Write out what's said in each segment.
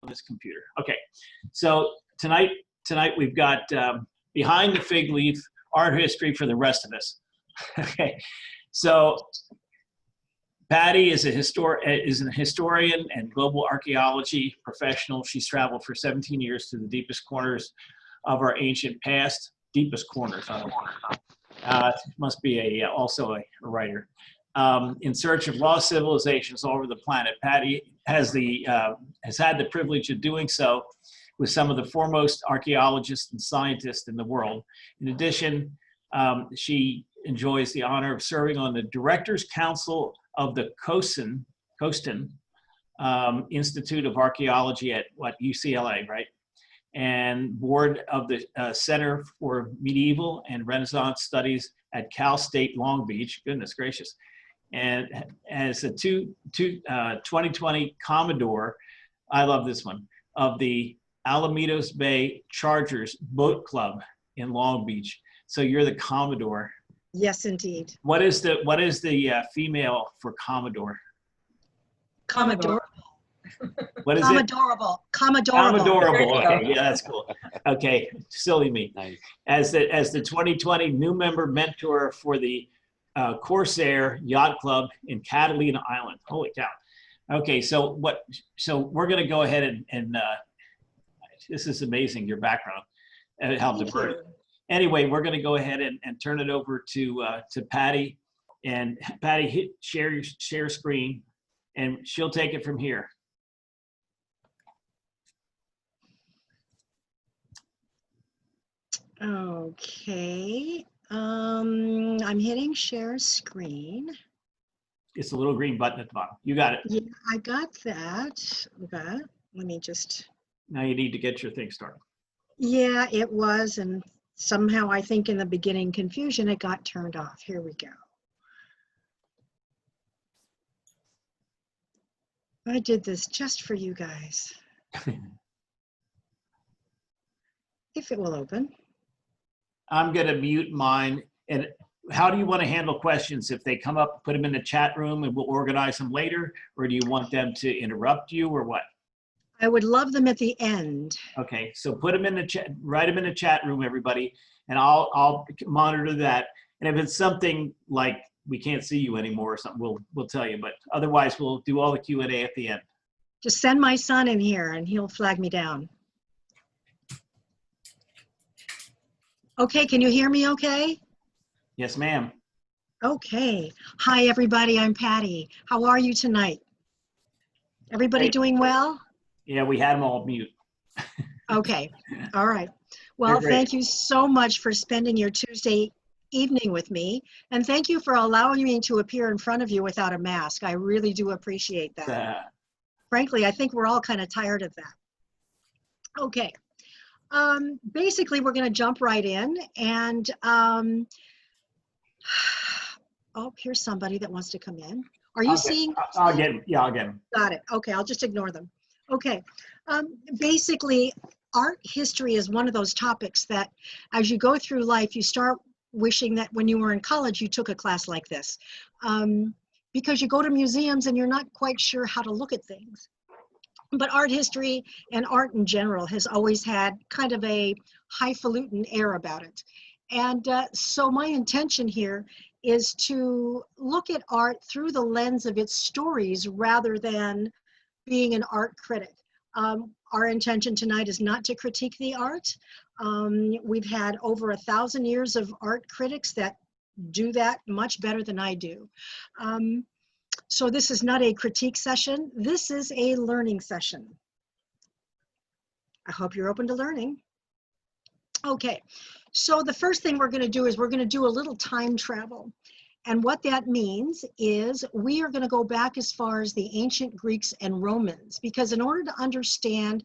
this computer. Okay, so tonight we've got behind the fig leaf art history for the rest of us. Okay, so Patty is an historian and global archaeology professional. She's traveled for 17 years to the deepest corners of our ancient past. Deepest corners. Must be also a writer. In search of lost civilizations all over the planet. Patty has had the privilege of doing so with some of the foremost archaeologists and scientists in the world. In addition, she enjoys the honor of serving on the Directors Council of the Costin Institute of Archaeology at UCLA, right? And board of the Center for Medieval and Renaissance Studies at Cal State Long Beach. Goodness gracious. And as a 2020 Commodore, I love this one, of the Alamitos Bay Chargers Boat Club in Long Beach. So you're the Commodore. Yes, indeed. What is the female for Commodore? Commodore. What is Commodorable. it? Commodorable. Okay, yeah, that's cool. Okay, silly me. Nice. As the 2020 new member mentor for the Corsair Yacht Club in Catalina Island. Holy cow. Okay, so we're going to go ahead and this is amazing, your background. How diverse. Anyway, we're going to go ahead and turn it over to Patty. And Patty, hit share screen, and she'll take it from here. Okay. I'm hitting share screen. It's the little green button at the bottom. You got it. Yeah, I got that. Okay. Let me just. Now you need to get your thing started. Yeah, it was, and somehow I think in the beginning confusion, it got turned off. Here we go. I did this just for you guys. If it will open. I'm going to mute mine. And how do you want to handle questions? If they come up, put them in the chat room and we'll organize them later? Or do you want them to interrupt you or what? I would love them at the end. Okay, so put them in the chat, write them in the chat room, everybody, and I'll monitor that. And if it's something like we can't see you anymore or something, we'll tell you. But otherwise, we'll do all the Q&A at the end. Just send my son in here and he'll flag me down. Okay, can you hear me okay? Yes, ma'am. Okay. Hi, everybody. I'm Patty. How are you tonight? Everybody Great. Doing well? Yeah, we had them all mute. Okay. All right. Well, thank you so much for spending your Tuesday evening with me. And thank you for allowing me to appear in front of you without a mask. I really do appreciate that. Frankly, I think we're all kind of tired of that. Okay. Basically, we're going to jump right in. And, oh, here's somebody that wants to come in. Are you seeing? I'll get him. Yeah, I'll get him. Got it. Okay, I'll just ignore them. Okay. Basically, art history is one of those topics that as you go through life, you start wishing that when you were in college, you took a class like this. Because you go to museums and you're not quite sure how to look at things. But art history and art in general has always had kind of a highfalutin air about it. And so my intention here is to look at art through the lens of its stories rather than being an art critic. Our intention tonight is not to critique the art. We've had over 1,000 years of art critics that do that much better than I do. So this is not a critique session. This is a learning session. I hope you're open to learning. Okay, so the first thing we're going to do is we're going to do a little time travel. And what that means is we are going to go back as far as the ancient Greeks and Romans, because in order to understand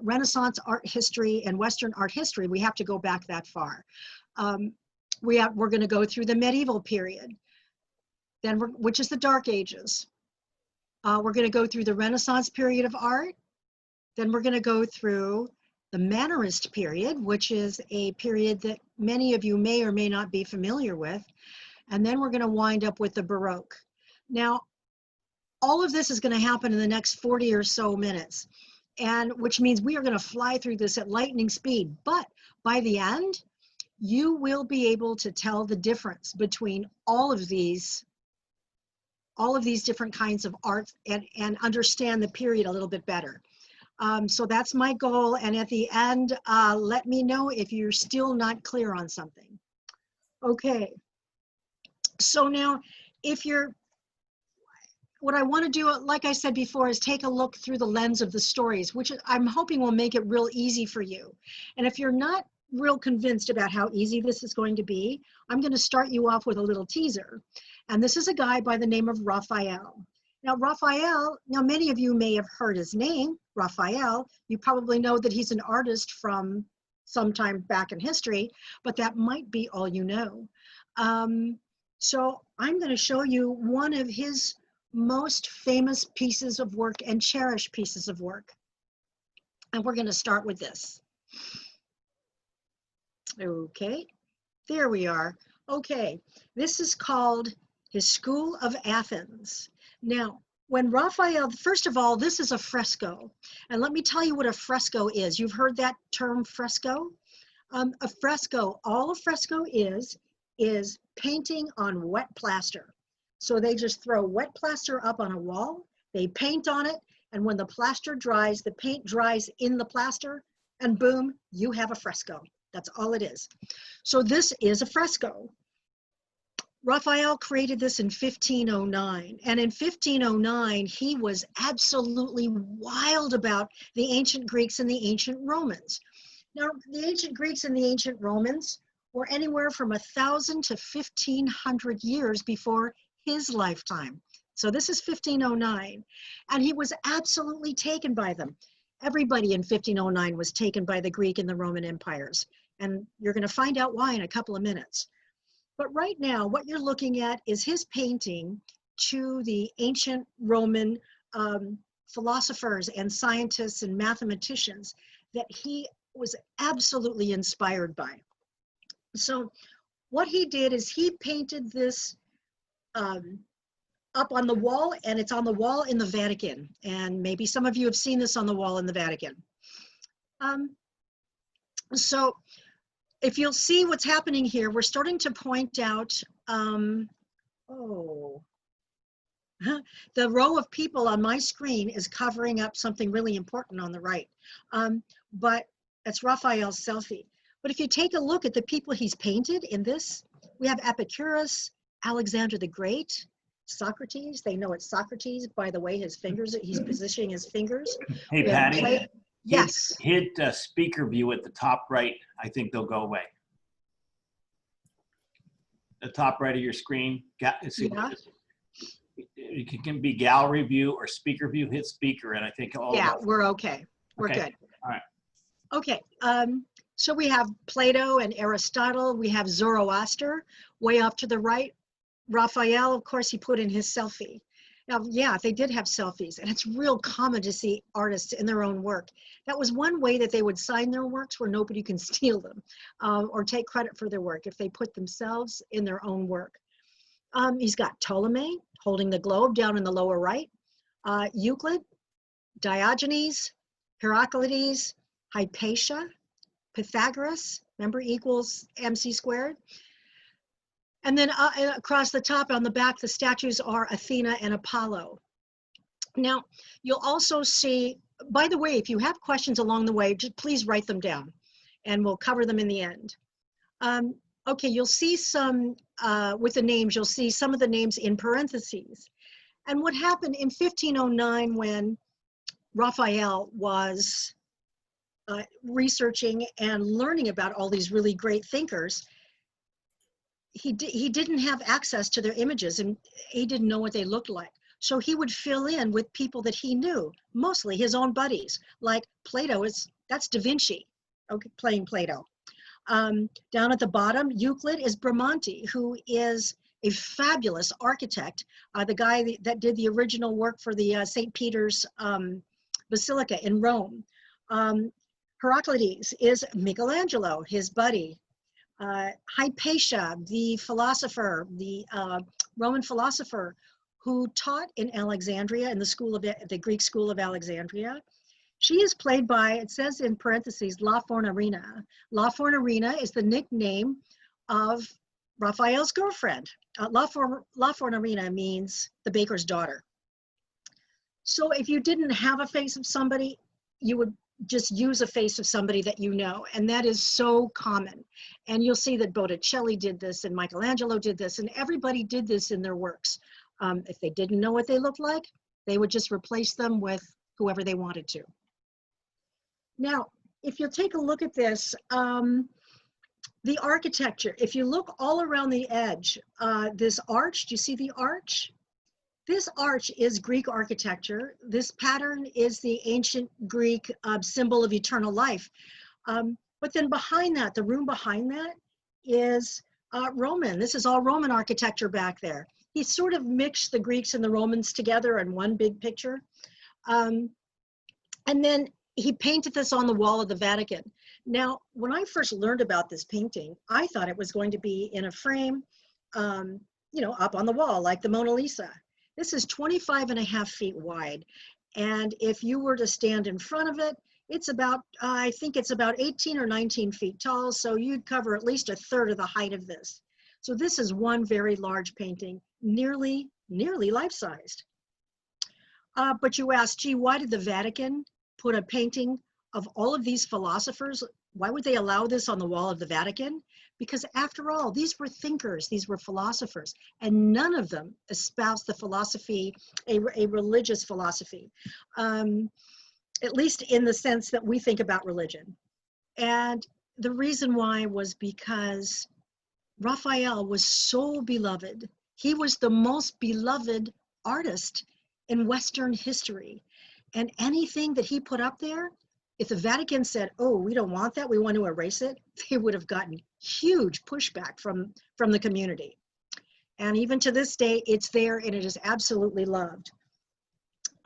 Renaissance art history and Western art history, we have to go back that far. We're going to go through the medieval period, then which is the Dark Ages. We're going to go through the Renaissance period of art. Then we're going to go through the Mannerist period, which is a period that many of you may or may not be familiar with. And then we're going to wind up with the Baroque. Now, all of this is going to happen in the next 40 or so minutes. and which means we are going to fly through this at lightning speed. But by the end, you will be able to tell the difference between all of these different kinds of art and understand the period a little bit better. So that's my goal. And at the end, let me know if you're still not clear on something. Okay. So now, what I want to do, like I said before, is take a look through the lens of the stories, which I'm hoping will make it real easy for you. And if you're not real convinced about how easy this is going to be, I'm going to start you off with a little teaser. And this is a guy by the name of Raphael. Now, many of you may have heard his name, Raphael. You probably know that he's an artist from sometime back in history, but that might be all you know. So I'm going to show you one of his most famous pieces of work and cherished pieces of work. And we're going to start with this. Okay, there we are. Okay, this is called his School of Athens. Now, when Raphael, first of all, this is a fresco. And let me tell you what a fresco is. You've heard that term, fresco? A fresco, all a fresco is painting on wet plaster. So they just throw wet plaster up on a wall, they paint on it, and when the plaster dries, the paint dries in the plaster, and boom, you have a fresco. That's all it is. So this is a fresco. Raphael created this in 1509, and in 1509, he was absolutely wild about the ancient Greeks and the ancient Romans. Now, the ancient Greeks and the ancient Romans were anywhere from 1,000 to 1,500 years before his lifetime. So this is 1509, and he was absolutely taken by them. Everybody in 1509 was taken by the Greek and the Roman empires, and you're going to find out why in a couple of minutes. But right now, what you're looking at is his painting to the ancient Roman philosophers and scientists and mathematicians that he was absolutely inspired by. So what he did is he painted this up on the wall, and it's on the wall in the Vatican. And maybe some of you have seen this on the wall in the Vatican. So if you'll see what's happening here, we're starting to point out, the row of people on my screen is covering up something really important on the right. But it's Raphael's selfie. But if you take a look at the people he's painted in this, we have Epicurus, Alexander the Great, Socrates. They know it's Socrates by the way his fingers, he's positioning his fingers. Hey, Patty. Yes. Hit speaker view at the top right. I think they'll go away. The top right of your screen. Yeah. It can be gallery view or speaker view. Hit speaker, and I think all. Yeah, we're okay. We're okay. Good. All right. Okay. So we have Plato and Aristotle. We have Zoroaster. Way off to the right, Raphael. Of course, he put in his selfie. Now, yeah, they did have selfies, and it's real common to see artists in their own work. That was one way that they would sign their works where nobody can steal them or take credit for their work if they put themselves in their own work. He's got Ptolemy holding the globe down in the lower right, Euclid, Diogenes, Heraclides, Hypatia, Pythagoras, remember equals MC squared. And then across the top on the back, the statues are Athena and Apollo. Now, you'll also see, by the way, if you have questions along the way, just please write them down and we'll cover them in the end. Okay, you'll see some, with the names, you'll see some of the names in parentheses. And what happened in 1509 when Raphael was researching and learning about all these really great thinkers, he didn't have access to their images and he didn't know what they looked like. So he would fill in with people that he knew, mostly his own buddies, like Plato that's Da Vinci, okay, playing Plato. Down at the bottom, Euclid is Bramante, who is a fabulous architect, the guy that did the original work for the St. Peter's Basilica in Rome. Heraclides is Michelangelo, his buddy. Hypatia, the philosopher, the Roman philosopher who taught in Alexandria, in the Greek school of Alexandria. She is played by, it says in parentheses, La Fornarina. La Fornarina is the nickname of Raphael's girlfriend. La Fornarina means the baker's daughter. So if you didn't have a face of somebody, you would just use a face of somebody that you know, and that is so common. And you'll see that Botticelli did this, and Michelangelo did this, and everybody did this in their works. If they didn't know what they looked like, they would just replace them with whoever they wanted to. Now, if you'll take a look at this, the architecture, if you look all around the edge, this arch, do you see the arch? This arch is Greek architecture. This pattern is the ancient Greek symbol of eternal life. But then behind that, the room behind that is Roman. This is all Roman architecture back there. He sort of mixed the Greeks and the Romans together in one big picture. And then he painted this on the wall of the Vatican. Now, when I first learned about this painting, I thought it was going to be in a frame, you know, up on the wall, like the Mona Lisa. This is 25.5 feet wide. And if you were to stand in front of it, it's about, I think it's about 18 or 19 feet tall. So you'd cover at least a third of the height of this. So this is one very large painting, nearly life-sized. But you ask, gee, why did the Vatican put a painting of all of these philosophers? Why would they allow this on the wall of the Vatican? Because after all, these were thinkers, these were philosophers, and none of them espoused the philosophy, a religious philosophy, at least in the sense that we think about religion. And the reason why was because Raphael was so beloved. He was the most beloved artist in Western history. And anything that he put up there, if the Vatican said, oh, we don't want that, we want to erase it, they would have gotten huge pushback from the community. And even to this day, it's there and it is absolutely loved.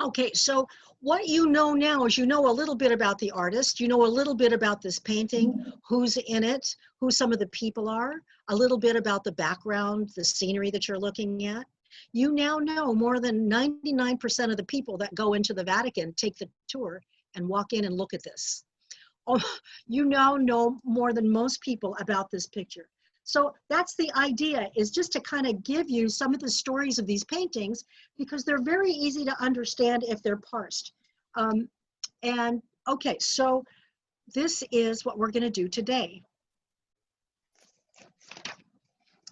Okay, so what you know now is you know a little bit about the artist, you know a little bit about this painting, who's in it, who some of the people are, a little bit about the background, the scenery that you're looking at. You now know more than 99% of the people that go into the Vatican take the tour and walk in and look at this. Oh, you now know more than most people about this picture. So that's the idea, is just to kind of give you some of the stories of these paintings, because they're very easy to understand if they're parsed. And okay, so this is what we're going to do today.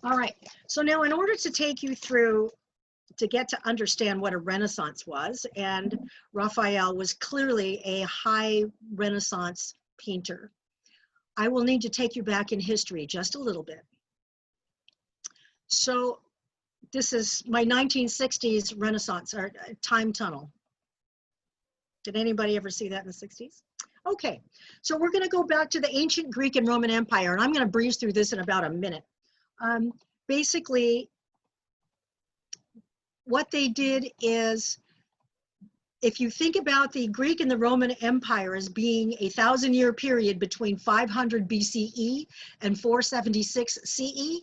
All right, so now in order to take you through, to get to understand what a Renaissance was, and Raphael was clearly a high Renaissance painter, I will need to take you back in history just a little bit. So this is my 1960s Renaissance, or time tunnel. Did anybody ever see that in the 60s? Okay, so we're going to go back to the ancient Greek and Roman Empire, and I'm going to breeze through this in about a minute. Basically, what they did is, if you think about the Greek and the Roman Empire as being a 1,000-year period between 500 BCE and 476 CE,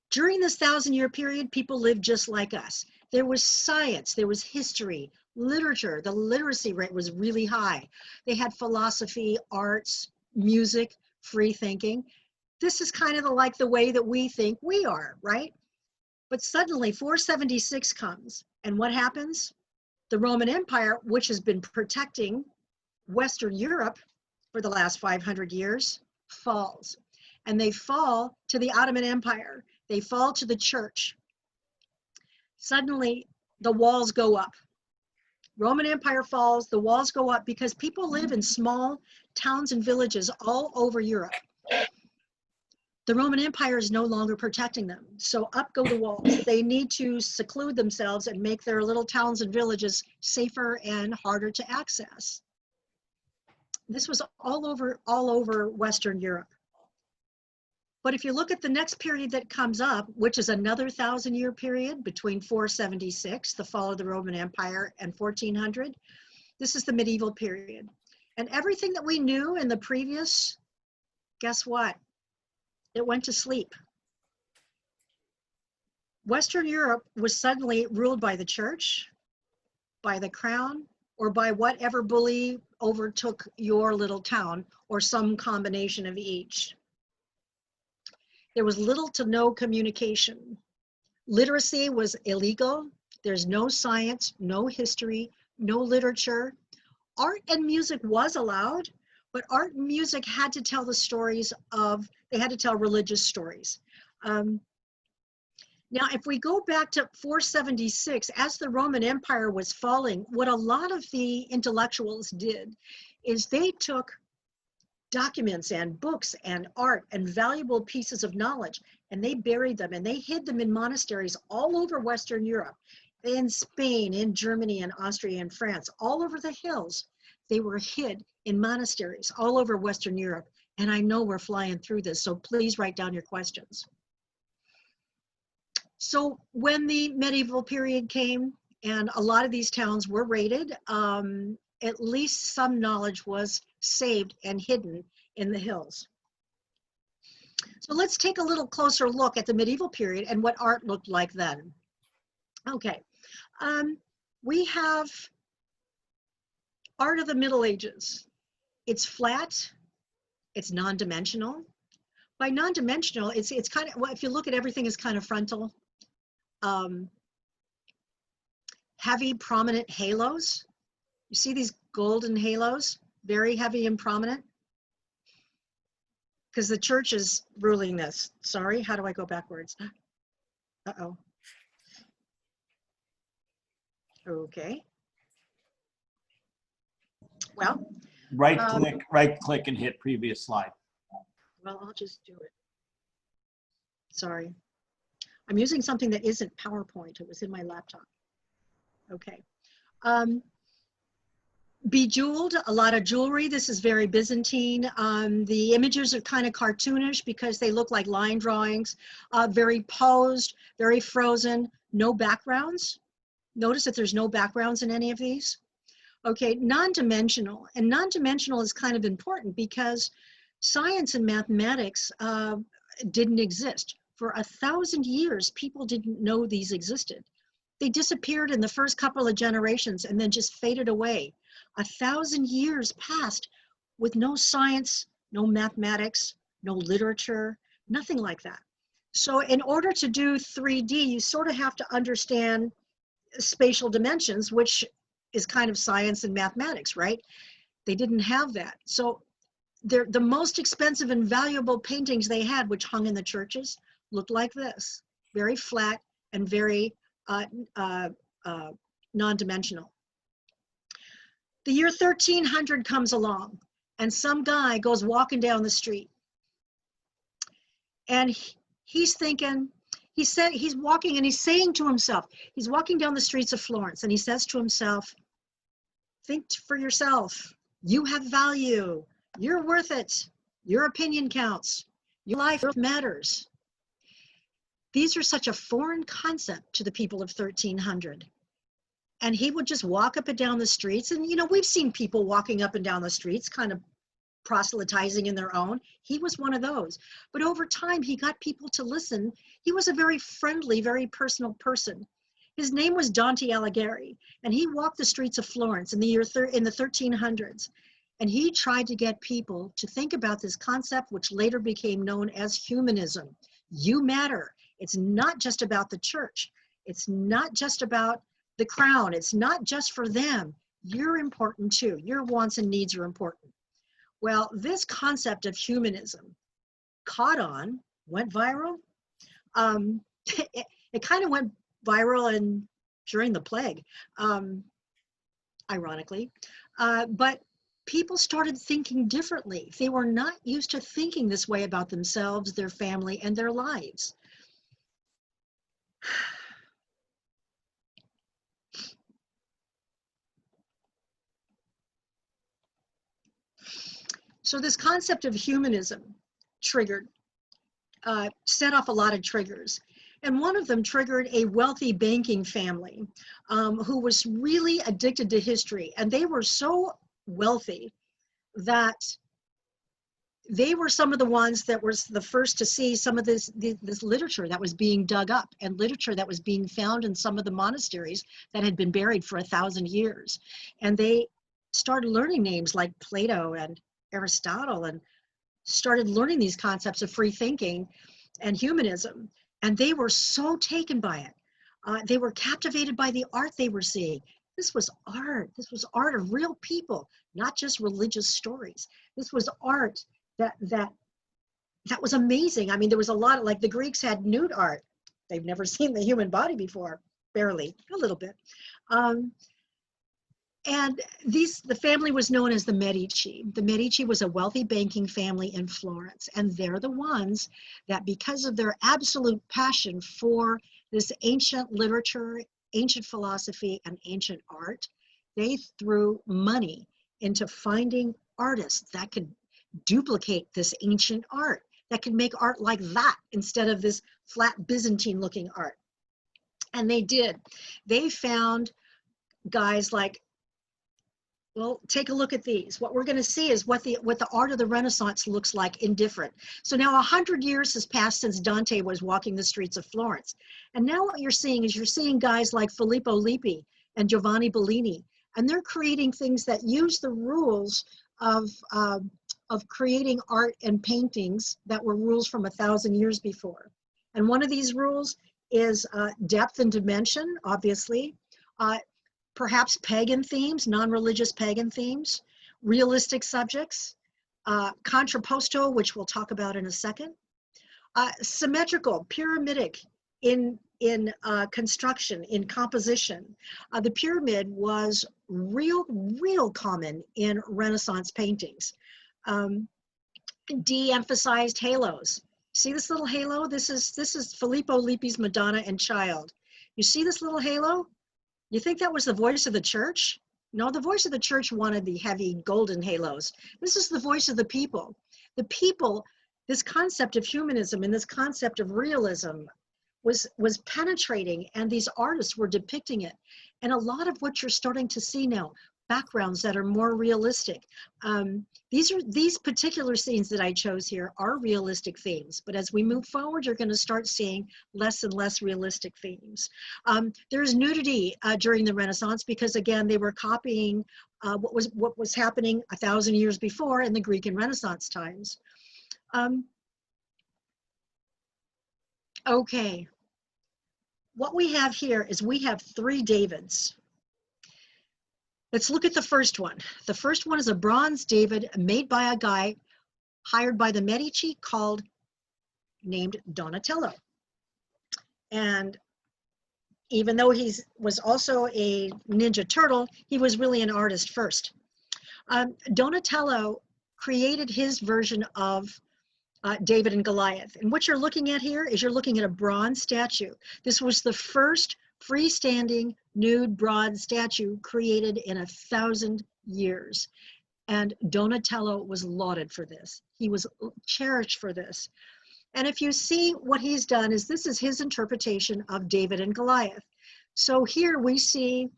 during this 1,000-year period, people lived just like us. There was science, there was history, literature. The literacy rate was really high. They had philosophy, arts, music, free thinking. This is kind of like the way that we think we are, right? But suddenly 476 comes, and what happens? The Roman Empire, which has been protecting Western Europe for the last 500 years, falls. And they fall to the Ottoman Empire. They fall to the church. Suddenly, the walls go up. Roman Empire falls, the walls go up, because people live in small towns and villages all over Europe. The Roman Empire is no longer protecting them. So up go the walls. They need to seclude themselves and make their little towns and villages safer and harder to access. This was all over Western Europe. But if you look at the next period that comes up, which is another 1,000-year period between 476, the fall of the Roman Empire, and 1400, this is the medieval period. And everything that we knew in the previous, guess what? It went to sleep. Western Europe was suddenly ruled by the church, by the crown, or by whatever bully overtook your little town, or some combination of each. There was little to no communication. Literacy was illegal. There's no science, no history, no literature. Art and music was allowed, but art and music had to tell the stories of, they had to tell religious stories. Now, if we go back to 476, as the Roman Empire was falling, what a lot of the intellectuals did is they took documents and books and art and valuable pieces of knowledge, and they buried them and they hid them in monasteries all over Western Europe, in Spain, in Germany, and Austria, and France, all over the hills. They were hid in monasteries all over Western Europe. And I know we're flying through this, so please write down your questions. So when the medieval period came, and a lot of these towns were raided, at least some knowledge was saved and hidden in the hills. So let's take a little closer look at the medieval period and what art looked like then. Okay, we have art of the Middle Ages. It's flat, it's non-dimensional. By non-dimensional, it's kind of, well, if you look at everything, is kind of frontal. Heavy, prominent halos. You see these golden halos, very heavy and prominent? Because the church is ruling this. Sorry, how do I go backwards? Uh-oh. Okay. Well. Right click and hit previous slide. Well, I'll just do it. Sorry. I'm using something that isn't PowerPoint. It was in my laptop. Okay. Bejeweled, a lot of jewelry. This is very Byzantine. The images are kind of cartoonish because they look like line drawings. Very posed, very frozen, no backgrounds. Notice that there's no backgrounds in any of these. Okay, non-dimensional. And non-dimensional is kind of important because science and mathematics didn't exist. For 1,000 years, people didn't know these existed. They disappeared in the first couple of generations and then just faded away. 1,000 years passed with no science, no mathematics, no literature, nothing like that. So in order to do 3D, you sort of have to understand spatial dimensions, which is kind of science and mathematics, right? They didn't have that. So the most expensive and valuable paintings they had, which hung in the churches, looked like this, very flat and very non-dimensional. The year 1300 comes along and some guy goes walking down the street and he's thinking, he's walking and he's saying to himself, he's walking down the streets of Florence and he says to himself, think for yourself, you have value, you're worth it, your opinion counts, your life matters. These are such a foreign concept to the people of 1300. And he would just walk up and down the streets. And, you know, we've seen people walking up and down the streets, kind of proselytizing in their own. He was one of those. But over time, he got people to listen. He was a very friendly, very personal person. His name was Dante Alighieri, and he walked the streets of Florence in the 1300s. And he tried to get people to think about this concept, which later became known as humanism. You matter. It's not just about the church. It's not just about the crown. It's not just for them. You're important too. Your wants and needs are important. Well, this concept of humanism caught on, went viral. It kind of went viral during the plague, ironically. But people started thinking differently. They were not used to thinking this way about themselves, their family, and their lives. So this concept of humanism triggered, set off a lot of triggers. And one of them triggered a wealthy banking family who was really addicted to history. And they were so wealthy that they were some of the ones that were the first to see some of this literature that was being dug up, and literature that was being found in some of the monasteries that had been buried for 1,000 years. And they started learning names like Plato and Aristotle, and started learning these concepts of free thinking and humanism. And they were so taken by it. They were captivated by the art they were seeing. This was art. This was art of real people, not just religious stories. This was art that was amazing. I mean, there was a lot of, like, the Greeks had nude art. They've never seen the human body before, barely, a little bit. And the family was known as the Medici. The Medici was a wealthy banking family in Florence, and they're the ones that, because of their absolute passion for this ancient literature, ancient philosophy, and ancient art, they threw money into finding artists that could duplicate this ancient art, that could make art like that instead of this flat Byzantine looking art. And they did. They found guys like, well, take a look at these. What we're going to see is what the art of the Renaissance looks like in different. So now 100 years has passed since Dante was walking the streets of Florence. And now what you're seeing is you're seeing guys like Filippo Lippi and Giovanni Bellini, and they're creating things that use the rules of creating art and paintings that were rules from 1,000 years before. And one of these rules is depth and dimension, obviously. Perhaps pagan themes, non-religious pagan themes, realistic subjects, contrapposto, which we'll talk about in a second, symmetrical, pyramidic in construction, in composition. The pyramid was real common in Renaissance paintings. De-emphasized halos. See this little halo? This is Filippo Lippi's Madonna and Child. You see this little halo? You think that was the voice of the church? No, the voice of the church wanted the heavy golden halos. This is the voice of the people. The people, this concept of humanism and this concept of realism was penetrating, and these artists were depicting it. And a lot of what you're starting to see now, backgrounds that are more realistic. These particular scenes that I chose here are realistic themes, but as we move forward, you're going to start seeing less and less realistic themes. There's nudity during the Renaissance because, again, they were copying what was happening 1,000 years before in the Greek and Renaissance times. Okay, what we have here is we have 3 Davids. Let's look at the first one. The first one is a bronze David made by a guy hired by the Medici named Donatello. And even though he was also a Ninja Turtle, he was really an artist first. Donatello created his version of David and Goliath. And what you're looking at here is you're looking at a bronze statue. This was the first freestanding nude bronze statue created in 1,000 years. And Donatello was lauded for this. He was cherished for this. And if you see what he's done is this is his interpretation of David and Goliath. So here we see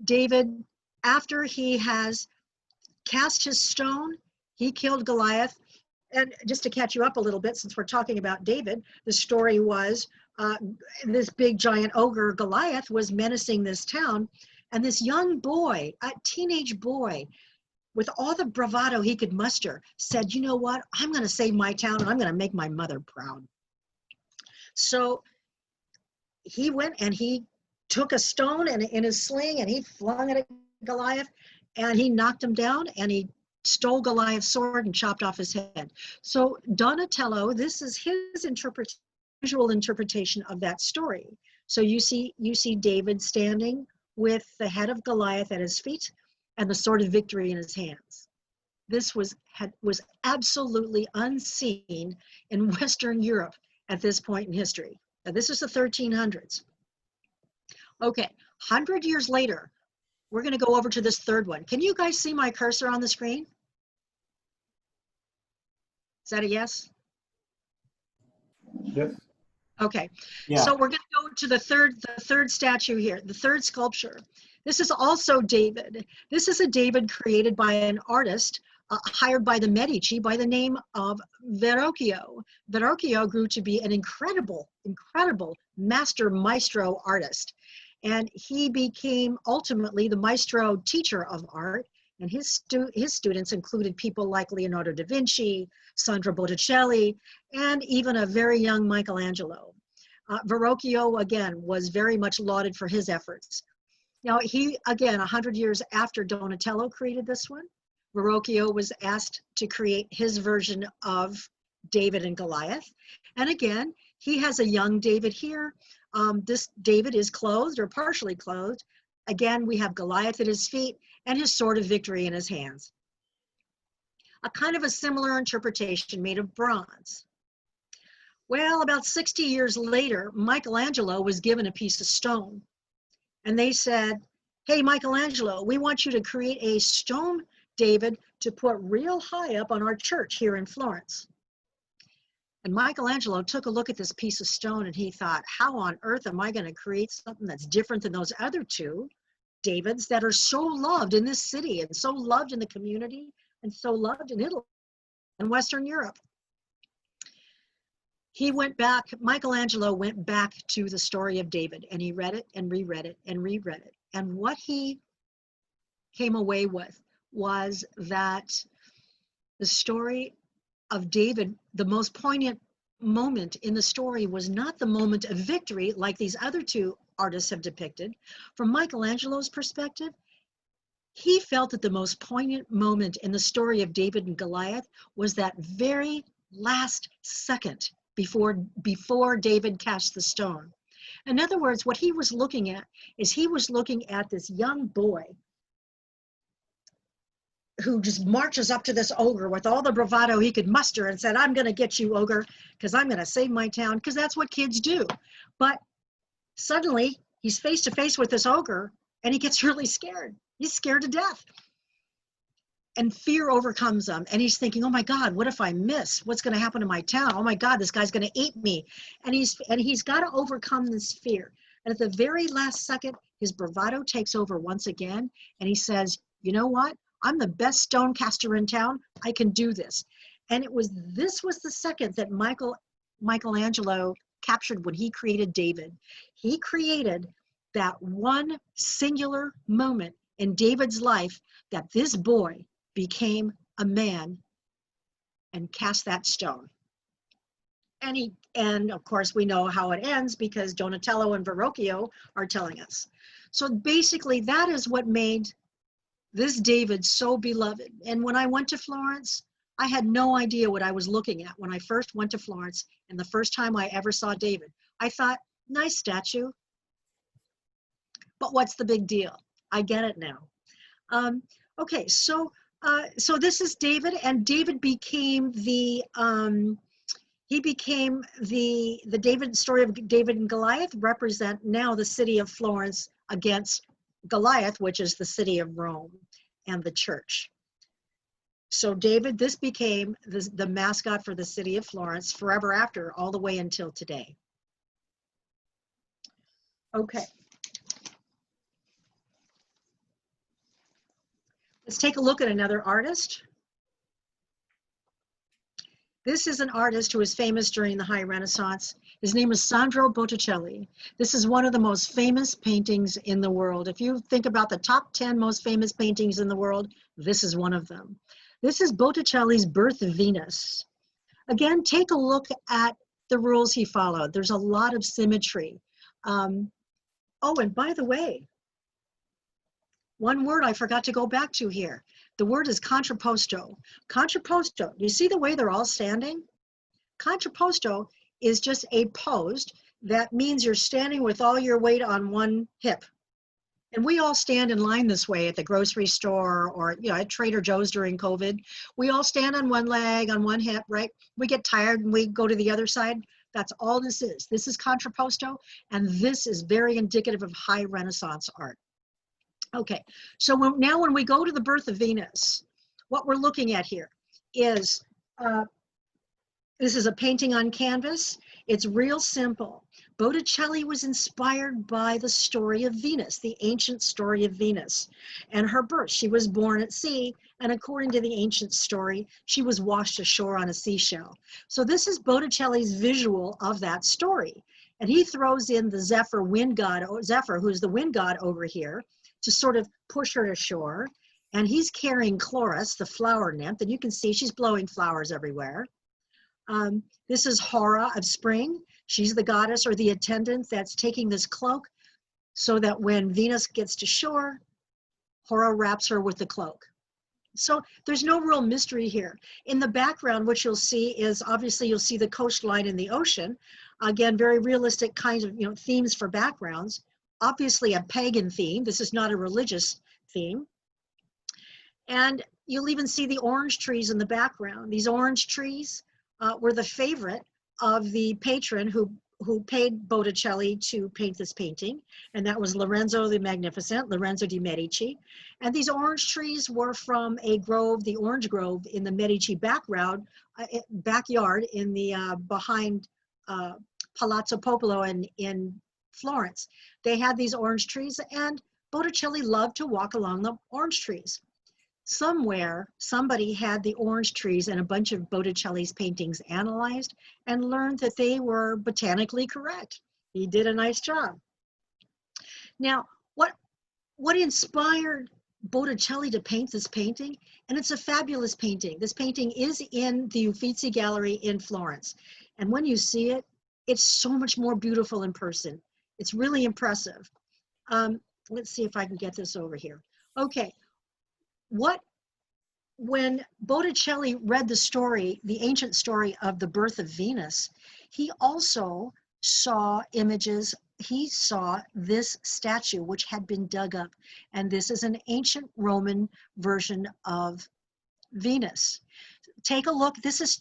David, after he has cast his stone, he killed Goliath. And just to catch you up a little bit, since we're talking about David, the story was this big giant ogre Goliath was menacing this town, and this young boy, a teenage boy, with all the bravado he could muster, said, you know what, I'm going to save my town and I'm going to make my mother proud. So he went and he took a stone and in his sling and he flung it at Goliath and he knocked him down and he stole Goliath's sword and chopped off his head. So Donatello, this is his visual interpretation of that story. So you see David standing with the head of Goliath at his feet and the sword of victory in his hands. This was absolutely unseen in Western Europe at this point in history. Now, this is the 1300s. Okay, 100 years later, we're going to go over to this third one. Can you guys see my cursor on the screen? Is that a yes? Yes. Okay, Yeah. so we're going to go to the third statue here, the third sculpture. This is also David. This is a David created by an artist hired by the Medici by the name of Verrocchio. Verrocchio grew to be an incredible maestro artist. And he became ultimately the maestro teacher of art. And his students included people like Leonardo da Vinci, Sandro Botticelli, and even a very young Michelangelo. Verrocchio, again, was very much lauded for his efforts. Now, he, again, 100 years after Donatello created this one, Verrocchio was asked to create his version of David and Goliath. And again, he has a young David here. This David is clothed or partially clothed. Again, we have Goliath at his feet and his sword of victory in his hands. A kind of a similar interpretation made of bronze. Well, about 60 years later, Michelangelo was given a piece of stone. And they said, hey, Michelangelo, we want you to create a stone David to put real high up on our church here in Florence. And Michelangelo took a look at this piece of stone and he thought, how on earth am I going to create something that's different than those other two Davids that are so loved in this city and so loved in the community and so loved in Italy and Western Europe? He went back, Michelangelo went back to the story of David and he read it and reread it and reread it. And what he came away with was that the story of David, the most poignant moment in the story was not the moment of victory like these other two artists have depicted. From Michelangelo's perspective, he felt that the most poignant moment in the story of David and Goliath was that very last second before David cast the stone. In other words, what he was looking at is he was looking at this young boy who just marches up to this ogre with all the bravado he could muster and said, I'm going to get you, ogre, because I'm going to save my town, because that's what kids do. But suddenly he's face to face with this ogre and he gets really scared. He's scared to death. And fear overcomes him. And he's thinking, oh my God, what if I miss? What's going to happen to my town? Oh my God, this guy's going to eat me. And he's got to overcome this fear. And at the very last second, his bravado takes over once again. And he says, you know what? I'm the best stone caster in town. I can do this. And this was the second that Michelangelo captured when he created David. He created that one singular moment in David's life that this boy became a man and cast that stone. And of course we know how it ends because Donatello and Verrocchio are telling us. So basically that is what made this David so beloved. And when I went to Florence, I had no idea what I was looking at when I first went to Florence and the first time I ever saw David. I thought, nice statue, but what's the big deal? I get it now. Okay, so this is David, and David became the story of David and Goliath represent now the city of Florence against Goliath, which is the city of Rome and the church. So David, this became the mascot for the city of Florence forever after, all the way until today. Okay. Let's take a look at another artist. This is an artist who was famous during the High Renaissance. His name is Sandro Botticelli. This is one of the most famous paintings in the world. If you think about the top 10 most famous paintings in the world, this is one of them. This is Botticelli's Birth of Venus. Again, take a look at the rules he followed. There's a lot of symmetry. Oh, and by the way, one word I forgot to go back to here. The word is contrapposto. Contrapposto, do you see the way they're all standing? Contrapposto is just a post that means you're standing with all your weight on one hip. And we all stand in line this way at the grocery store or at Trader Joe's during COVID. We all stand on one leg, on one hip, right? We get tired and we go to the other side. That's all this is. This is contrapposto, and this is very indicative of high Renaissance art. Okay, so now when we go to the Birth of Venus, what we're looking at here is, this is a painting on canvas. It's real simple, Botticelli was inspired by the story of Venus, the ancient story of Venus, and her birth. She was born at sea, and according to the ancient story, she was washed ashore on a seashell. So this is Botticelli's visual of that story. And he throws in the Zephyr wind god, Zephyr, who's the wind god over here, to sort of push her to shore. And he's carrying Chloris, the flower nymph, and you can see she's blowing flowers everywhere. This is Hora of spring. She's the goddess or the attendant that's taking this cloak so that when Venus gets to shore, Hora wraps her with the cloak. So there's no real mystery here. In the background, what you'll see is, obviously you'll see the coastline and the ocean. Again, very realistic kinds of themes for backgrounds. Obviously a pagan theme. This is not a religious theme. And you'll even see the orange trees in the background. These orange trees were the favorite of the patron who paid Botticelli to paint this painting, and that was Lorenzo the Magnificent, Lorenzo di Medici. And these orange trees were from a grove, the orange grove in the Medici backyard in the behind Palazzo Popolo in Florence. They had these orange trees, and Botticelli loved to walk along the orange trees. Somewhere, somebody had the orange trees and a bunch of Botticelli's paintings analyzed and learned that they were botanically correct. He did a nice job. Now, what inspired Botticelli to paint this painting? And it's a fabulous painting. This painting is in the Uffizi Gallery in Florence. And when you see it, it's so much more beautiful in person. It's really impressive. Let's see if I can get this over here. Okay. When Botticelli read the story, the ancient story of the birth of Venus, he also saw images. He saw this statue, which had been dug up, and this is an ancient Roman version of Venus. Take a look.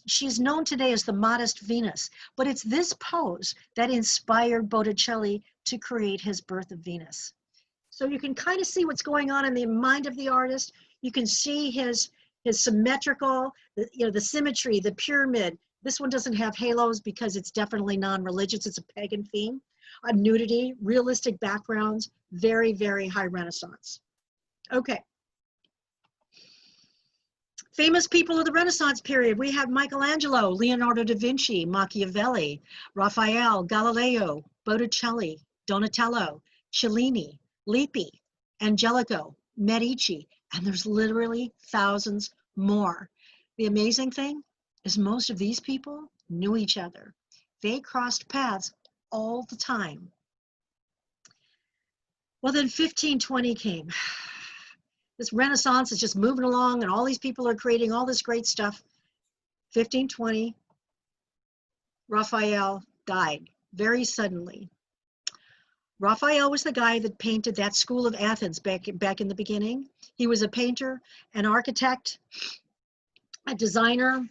She's known today as the modest Venus, but it's this pose that inspired Botticelli to create his birth of Venus. So you can kind of see what's going on in the mind of the artist. You can see his symmetrical, the symmetry, the pyramid. This one doesn't have halos because it's definitely non-religious. It's a pagan theme. Nudity, realistic backgrounds, very, very high Renaissance. Okay. Famous people of the Renaissance period. We have Michelangelo, Leonardo da Vinci, Machiavelli, Raphael, Galileo, Botticelli, Donatello, Cellini, Lippi, Angelico, Medici, and there's literally thousands more. The amazing thing is most of these people knew each other. They crossed paths all the time. Well, then 1520 came. This Renaissance is just moving along and all these people are creating all this great stuff. 1520, Raphael died very suddenly. Raphael was the guy that painted that School of Athens back in the beginning. He was a painter, an architect, a designer,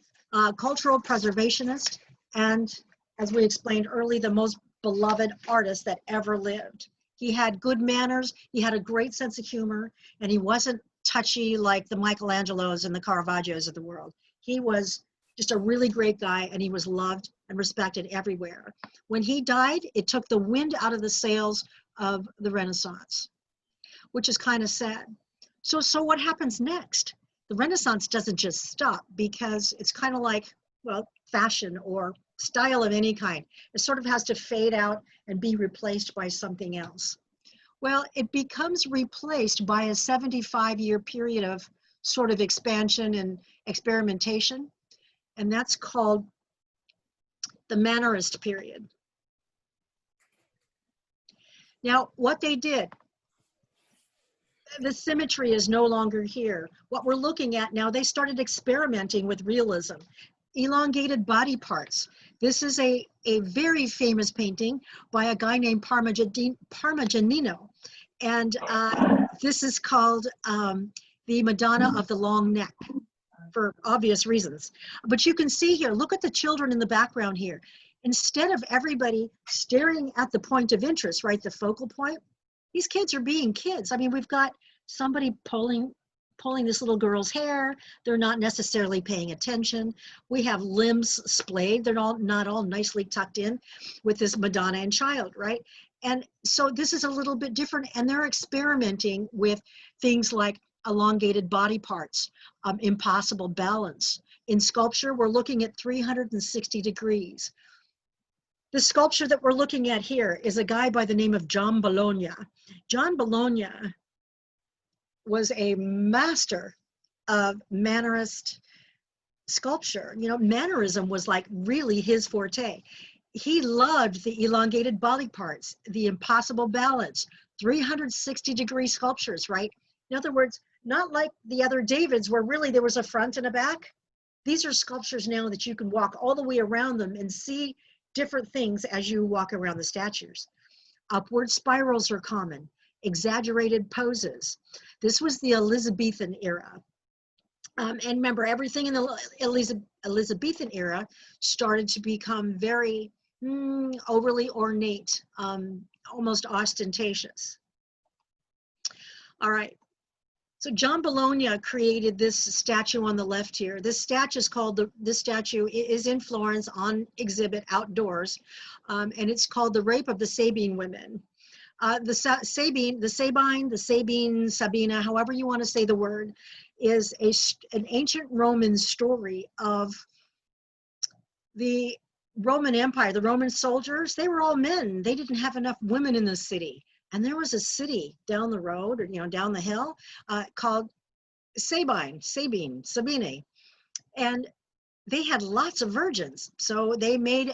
cultural preservationist, and as we explained earlier, the most beloved artist that ever lived. He had good manners, he had a great sense of humor, and he wasn't touchy like the Michelangelos and the Caravaggios of the world. He was just a really great guy, and he was loved and respected everywhere. When he died, it took the wind out of the sails of the Renaissance, which is kind of sad. So what happens next? The Renaissance doesn't just stop because it's kind of like, well, fashion or style of any kind. It sort of has to fade out and be replaced by something else. Well, it becomes replaced by a 75-year period of sort of expansion and experimentation, and that's called the Mannerist period. Now, what they did, the symmetry is no longer here. What we're looking at now, they started experimenting with realism, elongated body parts. This is a very famous painting by a guy named Parmigianino. And this is called the Madonna of the Long Neck, for obvious reasons. But you can see here, look at the children in the background here. Instead of everybody staring at the point of interest, right, the focal point, these kids are being kids. I mean, we've got somebody pulling pulling this little girl's hair. They're not necessarily paying attention. We have limbs splayed. They're not all nicely tucked in with this Madonna and Child, right? And so this is a little bit different, and they're experimenting with things like elongated body parts, impossible balance. In sculpture, we're looking at 360 degrees. The sculpture that we're looking at here is a guy by the name of John Bologna. John Bologna was a master of Mannerist sculpture. You know, Mannerism was like really his forte. He loved the elongated body parts, the impossible balance, 360-degree sculptures, right? In other words, not like the other Davids where really there was a front and a back. These are sculptures now that you can walk all the way around them and see different things as you walk around the statues. Upward spirals are common, exaggerated poses. This was the Elizabethan era. And remember, everything in the Elizabethan era started to become very overly ornate, almost ostentatious. All right. So John Bologna created this statue on the left here. This statue is called, this tableau is in Florence on exhibit outdoors, and it's called The Rape of the Sabine Women. The Sabine, Sabina, however you want to say the word, is an ancient Roman story of the Roman Empire. The Roman soldiers, they were all men. They didn't have enough women in the city. And there was a city down the road, or down the hill, called Sabine. And they had lots of virgins. So they made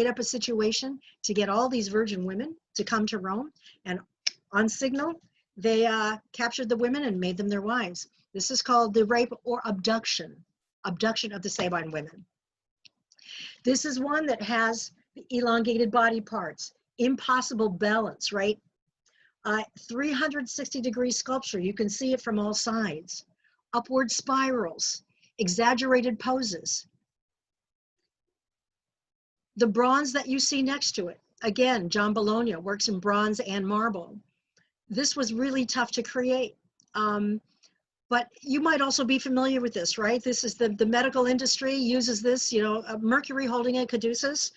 up a situation to get all these virgin women to come to Rome. And on signal, they captured the women and made them their wives. This is called the rape or abduction of the Sabine women. This is one that has the elongated body parts, impossible balance, right? 360-degree sculpture, you can see it from all sides. Upward spirals, exaggerated poses. The bronze that you see next to it, again, John Bologna works in bronze and marble. This was really tough to create. But you might also be familiar with this, right? This is the medical industry uses this, Mercury holding a caduceus.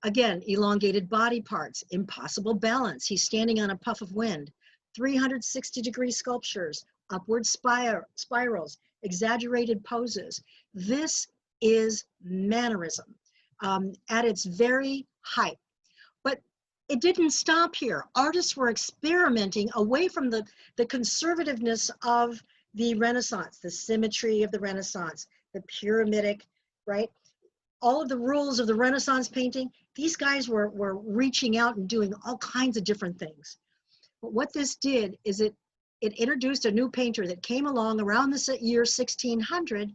Again, elongated body parts, impossible balance. He's standing on a puff of wind. 360-degree sculptures, upward spirals, exaggerated poses. This is Mannerism at its very height. But it didn't stop here. Artists were experimenting away from the conservativeness of the Renaissance, the symmetry of the Renaissance, the pyramidic, right? All of the rules of the Renaissance painting, these guys were reaching out and doing all kinds of different things. But what this did is it introduced a new painter that came along around the year 1600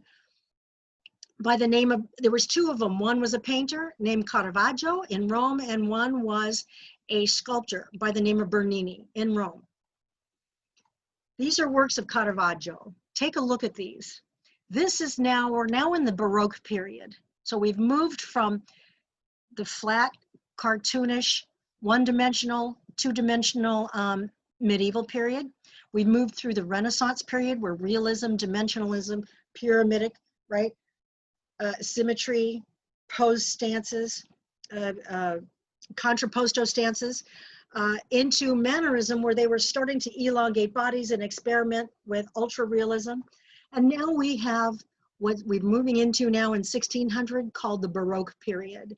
by the name of, there was two of them. One was a painter named Caravaggio in Rome, and one was a sculptor by the name of Bernini in Rome. These are works of Caravaggio. Take a look at these. We're now in the Baroque period. So we've moved from the flat, cartoonish, one-dimensional, two-dimensional medieval period. We've moved through the Renaissance period where realism, dimensionalism, pyramidic, right? Symmetry, pose stances, contrapposto stances, into Mannerism where they were starting to elongate bodies and experiment with ultra-realism. And now we have what we're moving into now in 1600 called the Baroque period.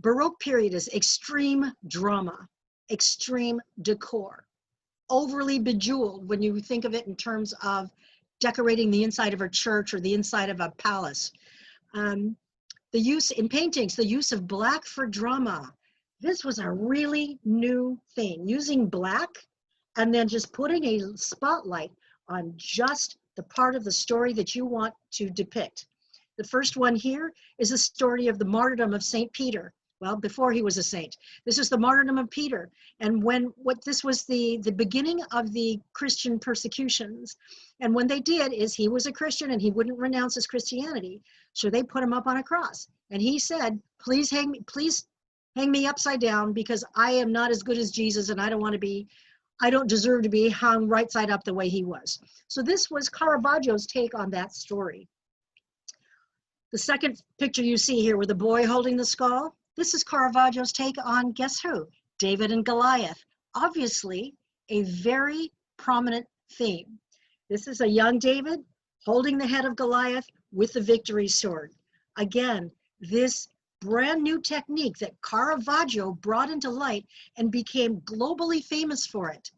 Baroque period is extreme drama, extreme decor, overly bejeweled when you think of it in terms of decorating the inside of a church or the inside of a palace. The use in paintings, the use of black for drama. This was a really new thing, using black and then just putting a spotlight on just the part of the story that you want to depict. The first one here is the story of the martyrdom of St. Peter. Well, before he was a saint. This is the martyrdom of Peter. And this was the beginning of the Christian persecutions. And when they did is he was a Christian and he wouldn't renounce his Christianity. So they put him up on a cross. And he said, please hang me upside down because I am not as good as Jesus and I don't want to be I don't deserve to be hung right side up the way he was. So this was Caravaggio's take on that story. The second picture you see here with the boy holding the skull, this is Caravaggio's take on, guess who? David and Goliath. Obviously, a very prominent theme. This is a young David holding the head of Goliath with the victory sword. Again, this brand new technique that Caravaggio brought into light and became globally famous for it.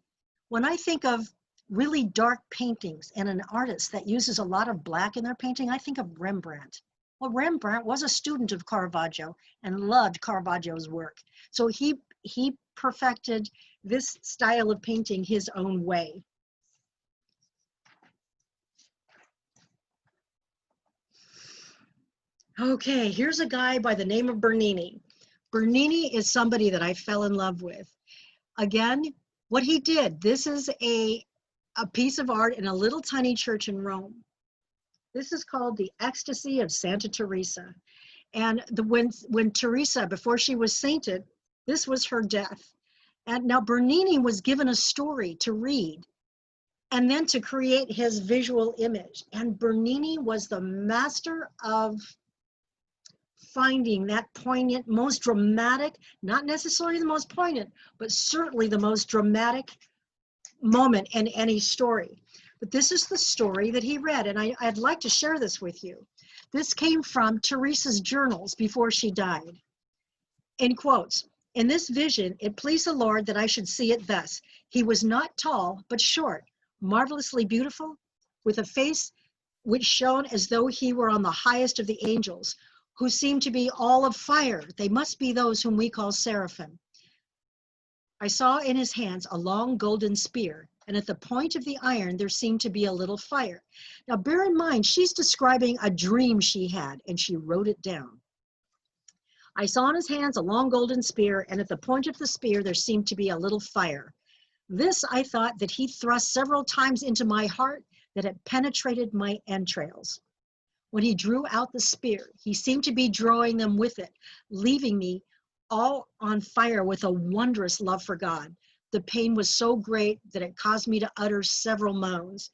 When I think of really dark paintings and an artist that uses a lot of black in their painting, I think of Rembrandt. Well, Rembrandt was a student of Caravaggio and loved Caravaggio's work. So he perfected this style of painting his own way. Okay, here's a guy by the name of Bernini. Bernini is somebody that I fell in love with. Again, what he did, this is a piece of art in a little tiny church in Rome. This is called the Ecstasy of Santa Teresa. And when Teresa, before she was sainted, this was her death. And now Bernini was given a story to read and then to create his visual image. And Bernini was the master of finding that poignant, most dramatic, not necessarily the most poignant, but certainly the most dramatic moment in any story. But this is the story that he read, and I'd like to share this with you. This came from Teresa's journals before she died. In quotes, "In this vision, it pleased the Lord that I should see it thus. He was not tall, but short, marvelously beautiful, with a face which shone as though he were on the highest of the angels, who seemed to be all of fire. They must be those whom we call seraphim. I saw in his hands a long golden spear, and at the point of the iron there seemed to be a little fire." Now bear in mind, she's describing a dream she had, and she wrote it down. "I saw in his hands a long golden spear, and at the point of the spear there seemed to be a little fire. This I thought that he thrust several times into my heart, that it penetrated my entrails. When he drew out the spear, he seemed to be drawing them with it, leaving me all on fire with a wondrous love for God. The pain was so great that it caused me to utter several moans.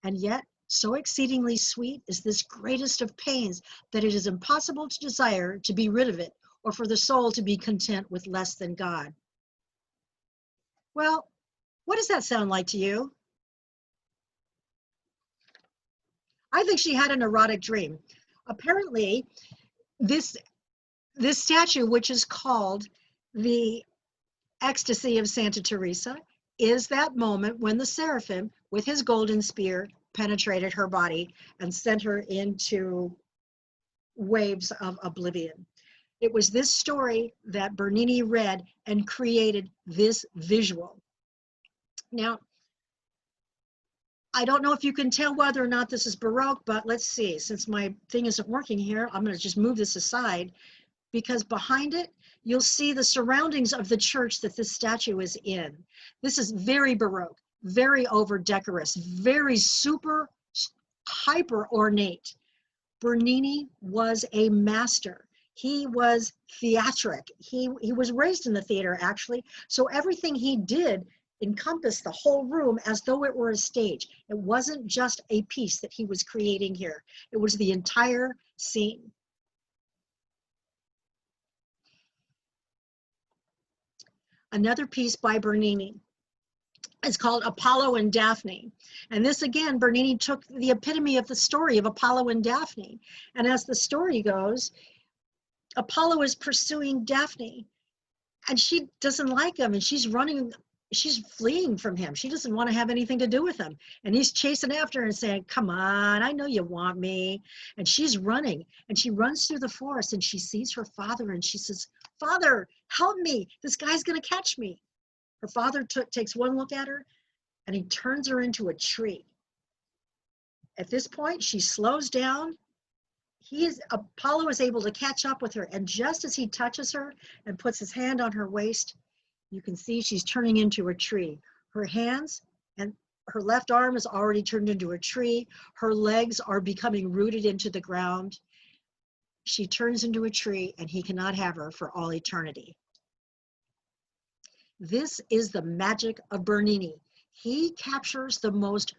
And yet, so exceedingly sweet is this greatest of pains that it is impossible to desire to be rid of it, or for the soul to be content with less than God." Well, what does that sound like to you? I think she had an erotic dream. Apparently, this statue, which is called the Ecstasy of Santa Teresa, is that moment when the seraphim, with his golden spear, penetrated her body and sent her into waves of oblivion. It was this story that Bernini read and created this visual. Now, I don't know if you can tell whether or not this is Baroque, but let's see. Since my thing isn't working here, I'm going to just move this aside, because behind it, you'll see the surroundings of the church that this statue is in. This is very Baroque, very over-decorous, very super hyper ornate. Bernini was a master. He was theatric. He was raised in the theater, actually. So everything he did encompassed the whole room as though it were a stage. It wasn't just a piece that he was creating here. It was the entire scene. Another piece by Bernini is called Apollo and Daphne. And this, again, Bernini took the epitome of the story of Apollo and Daphne. And as the story goes, Apollo is pursuing Daphne, and she doesn't like him, and she's fleeing from him. She doesn't want to have anything to do with him. And he's chasing after her and saying, "Come on, I know you want me." And she's running, and she runs through the forest, and she sees her father, and she says, "Father, help me. This guy's going to catch me." Her father takes one look at her, and he turns her into a tree. At this point, she slows down. Apollo is able to catch up with her, and just as he touches her and puts his hand on her waist, you can see she's turning into a tree. Her hands and her left arm is already turned into a tree. Her legs are becoming rooted into the ground. She turns into a tree, and he cannot have her for all eternity. This is the magic of Bernini. He captures the most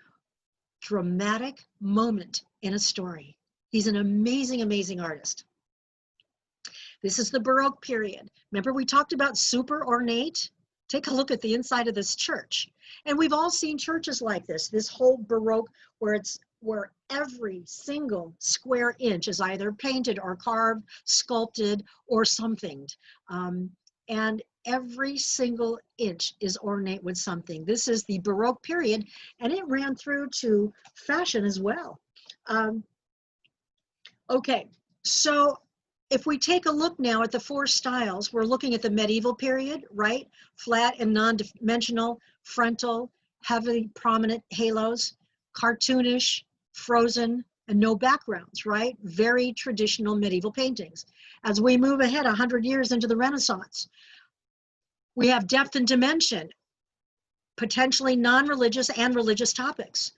dramatic moment in a story. He's an amazing, amazing artist. This is the Baroque period. Remember we talked about super ornate? Take a look at the inside of this church. And we've all seen churches like this whole Baroque where every single square inch is either painted or carved, sculpted, or something. And every single inch is ornate with something. This is the Baroque period, and it ran through to fashion as well. Okay, so if we take a look now at the four styles, we're looking at the medieval period, right? Flat and non-dimensional, frontal, heavily prominent halos, cartoonish, frozen, and no backgrounds, right? Very traditional medieval paintings. As we move ahead 100 years into the Renaissance, we have depth and dimension, potentially non-religious and religious topics,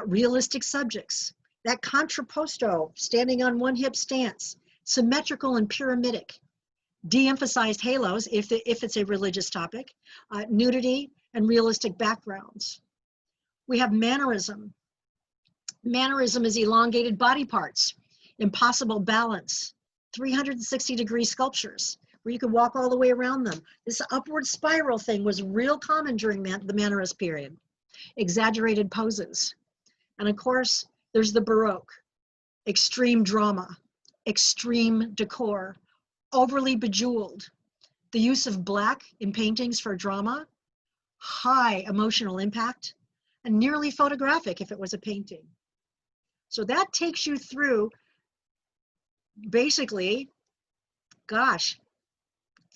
realistic subjects, that contrapposto, standing on one hip stance, symmetrical and pyramidic, de-emphasized halos if it's a religious topic, nudity and realistic backgrounds. We have mannerism. Mannerism is elongated body parts, impossible balance, 360-degree sculptures where you could walk all the way around them. This upward spiral thing was real common during the Mannerist period. Exaggerated poses. And of course, there's the Baroque, extreme drama, extreme decor, overly bejeweled, the use of black in paintings for drama, high emotional impact, and nearly photographic if it was a painting. So that takes you through basically, gosh,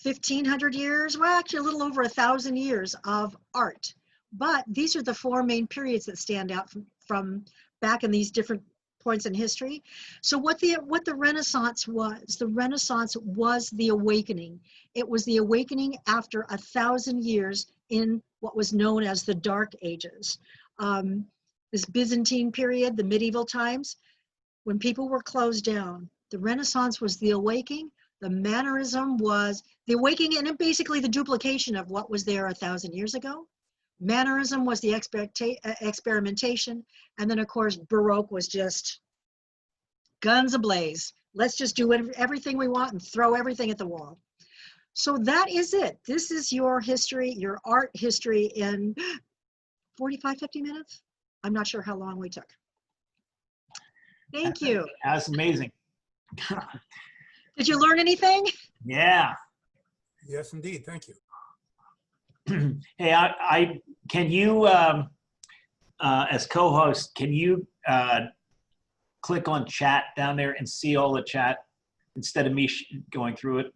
1,500 years, well, actually a little over 1,000 years of art. But these are the four main periods that stand out from back in these different points in history. So what the Renaissance was, the Renaissance was the awakening. It was the awakening after 1,000 years in what was known as the Dark Ages. This Byzantine period, the medieval times, when people were closed down, the Renaissance was the awakening. The Mannerism was the awakening, and basically the duplication of what was there 1,000 years ago. Mannerism was the experimentation, and then of course Baroque was just guns ablaze. Let's just do everything we want and throw everything at the wall. So that is it. This is your history, your art history in 45, 50 minutes. I'm not sure how long we took. Thank you. That's amazing. Did you learn anything? Yeah. Yes, indeed. Thank you. Hey, I can you, as co-host, can you click on chat down there and see all the chat instead of me going through it?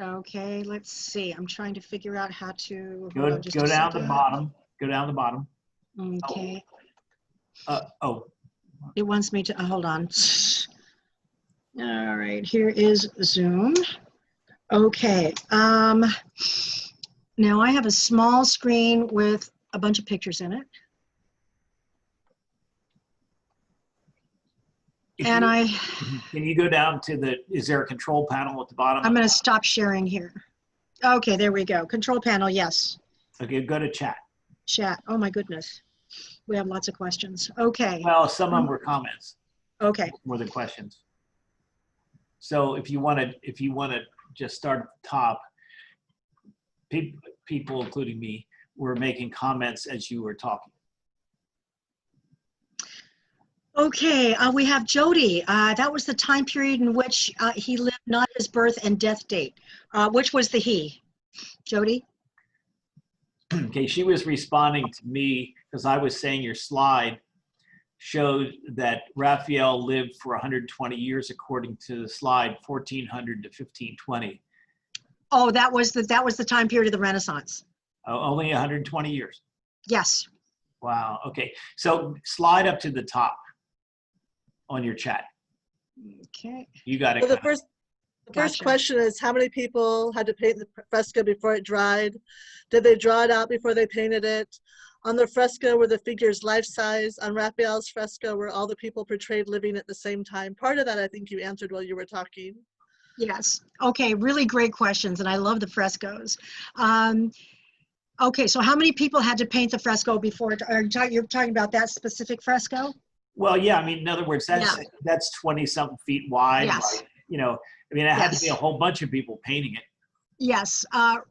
Okay, let's see. I'm trying to figure out how to Go down the bottom. Go down the bottom. Okay. Oh. It wants me to hold on. All right, here is Zoom. Okay. Now I have a small screen with a bunch of pictures in it. And Can you go down to is there a control panel at the bottom? I'm going to stop sharing here. Okay, there we go. Control panel, yes. Okay, go to chat. Chat. Oh my goodness. We have lots of questions. Okay. Well, some of them were comments. Okay. More than questions. So if you want to just start at the top, people, including me, were making comments as you were talking. Okay, we have Jody. That was the time period in which he lived, not his birth and death date. Which was the he? Jody? Okay, she was responding to me because I was saying your slide showed that Raphael lived for 120 years according to the slide, 1400 to 1520. Oh, that was the time period of the Renaissance. Only 120 years. Yes. Wow. Okay. So slide up to the top on your chat. Okay. You got it. So the first Gotcha. question is, how many people had to paint the fresco before it dried? Did they draw it out before they painted it? On the fresco were the figures life size. On Raphael's fresco were all the people portrayed living at the same time. Part of that I think you answered while you were talking. Yes. Okay, really great questions, and I love the frescoes. Okay, so how many people had to paint the fresco before, you're talking about that specific fresco? Well, yeah, I mean, in other words, that's 20 something feet wide. Yes. Like, you know, I mean, it had to be a Yes. whole bunch of people painting it. Yes,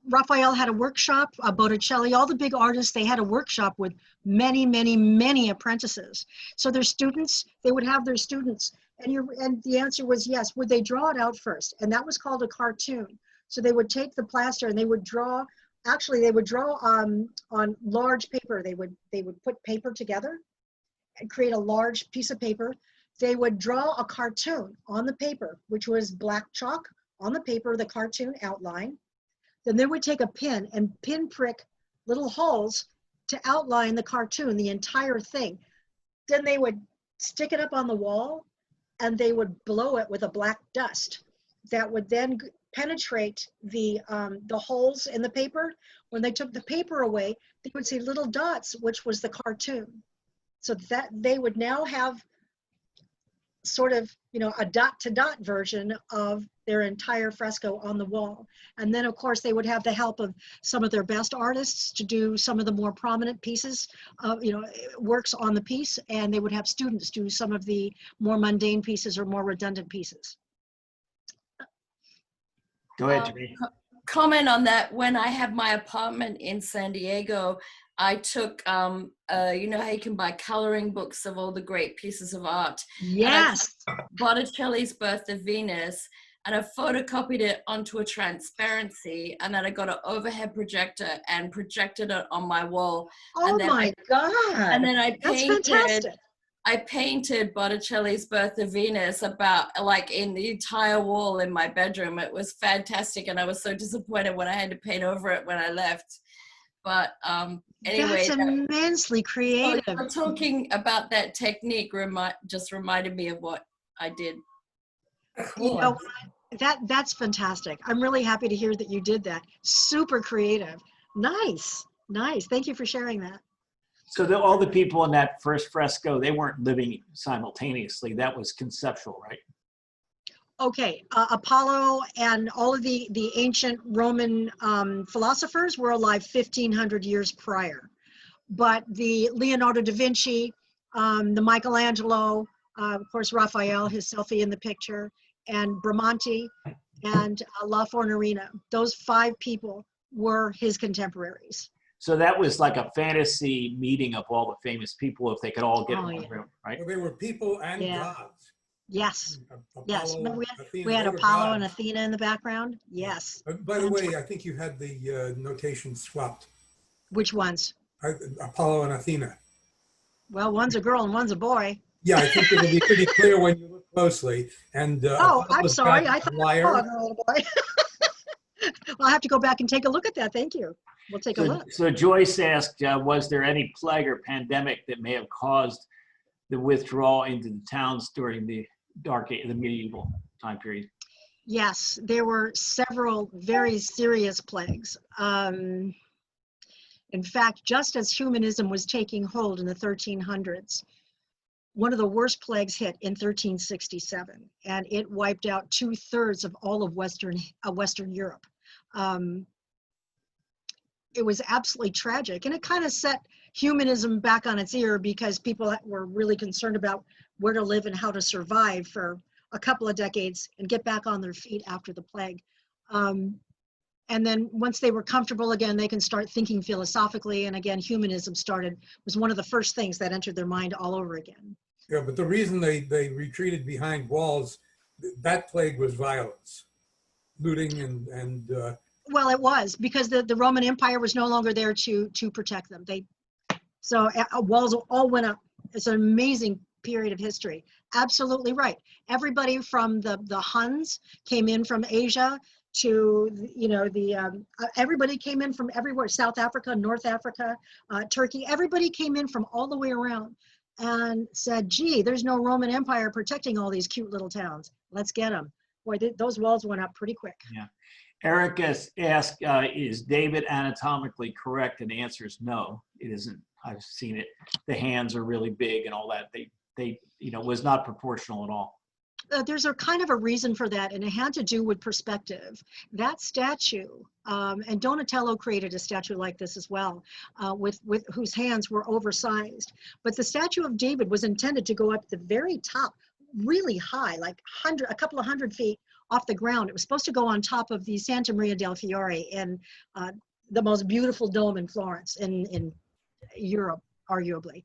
Raphael had a workshop, Botticelli, all the big artists, they had a workshop with many, many, many apprentices. So their students, they would have their students, and the answer was yes. Would they draw it out first? And that was called a cartoon. So they would take the plaster and they would draw, actually they would draw on large paper. They would put paper together and create a large piece of paper. They would draw a cartoon on the paper, which was black chalk on the paper, the cartoon outline. Then they would take a pin and pinprick little holes to outline the cartoon, the entire thing. Then they would stick it up on the wall and they would blow it with a black dust that would then penetrate the holes in the paper. When they took the paper away, they would see little dots, which was the cartoon. So that they would now have sort of, you know, a dot to dot version of their entire fresco on the wall. And then of course they would have the help of some of their best artists to do some of the more prominent pieces of, you know, works on the piece, and they would have students do some of the more mundane pieces or more redundant pieces. Go ahead, Jimmy. Comment on that. When I had my apartment in San Diego, I took, you know how you can buy coloring books of all the great pieces of art. Yes. Botticelli's Birth of Venus, and I photocopied it onto a transparency, and then I got an overhead projector and projected it on my wall. Oh my God. And then That's fantastic. I painted Botticelli's Birth of Venus about like in the entire wall in my bedroom. It was fantastic, and I was so disappointed when I had to paint over it when I left. But anyway, that's immensely creative. So talking about that technique just reminded me of what I did. You know, that's fantastic. I'm really happy to hear that you did that. Super creative. Nice. Thank you for sharing that. So all the people in that first fresco, they weren't living simultaneously. That was conceptual, right? Okay, Apollo and all of the ancient Roman philosophers were alive 1,500 years prior. But the Leonardo da Vinci, the Michelangelo, of course, Raphael, his selfie in the picture, and Bramante and La Fornarina, those 5 people were his contemporaries. So that was like a fantasy meeting of all the famous people if they could all get in one room, right? Well, they were people and gods. Yes. Apollo, Yes. Athena, We had they were Apollo and gods. Athena in the background. Yes. By the way, I think you had the notation swapped. Which ones? Apollo and Athena. Well, one's a girl and one's a boy. Yeah, I think it'll be pretty clear when you look closely. And Oh, I'm Apollo's sorry. got I thought a lyre. I was a little boy. Well, I'll have to go back and take a look at that. Thank you. We'll take a look. So Joyce asked, was there any plague or pandemic that may have caused the withdrawal into the towns during the the medieval time period? Yes, there were several very serious plagues. In fact, just as humanism was taking hold in the 1300s, one of the worst plagues hit in 1367, and it wiped out 2/3 of all of Western Europe. It was absolutely tragic, and it kind of set humanism back on its ear because people were really concerned about where to live and how to survive for a couple of decades and get back on their feet after the plague. And then once they were comfortable again, they can start thinking philosophically. And again, humanism was one of the first things that entered their mind all over again. Yeah, but the reason they retreated behind walls, that plague was violence, looting and well, it was because the Roman Empire was no longer there to protect them. So walls all went up. It's an amazing period of history. Absolutely right. Everybody from the Huns came in from Asia to, you know, everybody came in from everywhere, South Africa, North Africa, Turkey, everybody came in from all the way around and said, gee, there's no Roman Empire protecting all these cute little towns. Let's get them. Boy, those walls went up pretty quick. Yeah. Eric has asked, is David anatomically correct? And the answer is no, it isn't. I've seen it. The hands are really big and all that. They you know, was not proportional at all. there's a kind of a reason for that, and it had to do with perspective. That statue, and Donatello created a statue like this as well, with whose hands were oversized. But the statue of David was intended to go up the very top, really high, like a couple of hundred feet off the ground. It was supposed to go on top of the Santa Maria del Fiore in the most beautiful dome in Florence, in Europe, arguably.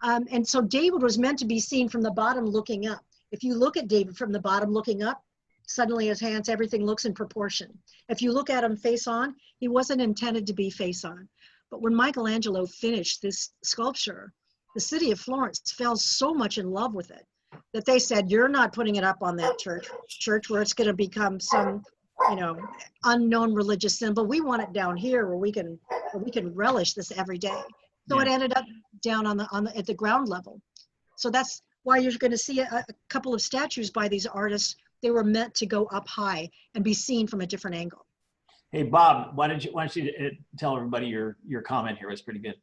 And so David was meant to be seen from the bottom looking up. If you look at David from the bottom looking up, suddenly his hands, everything looks in proportion. If you look at him face on, he wasn't intended to be face on. But when Michelangelo finished this sculpture, the city of Florence fell so much in love with it that they said, you're not putting it up on that church where it's going to become some, unknown religious symbol. We want it down here where we can relish this every day. So it ended up down at the ground level. So that's why you're going to see a couple of statues by these artists. They were meant to go up high and be seen from a different angle. Hey, Bob, why don't you tell everybody your comment here? It was pretty good.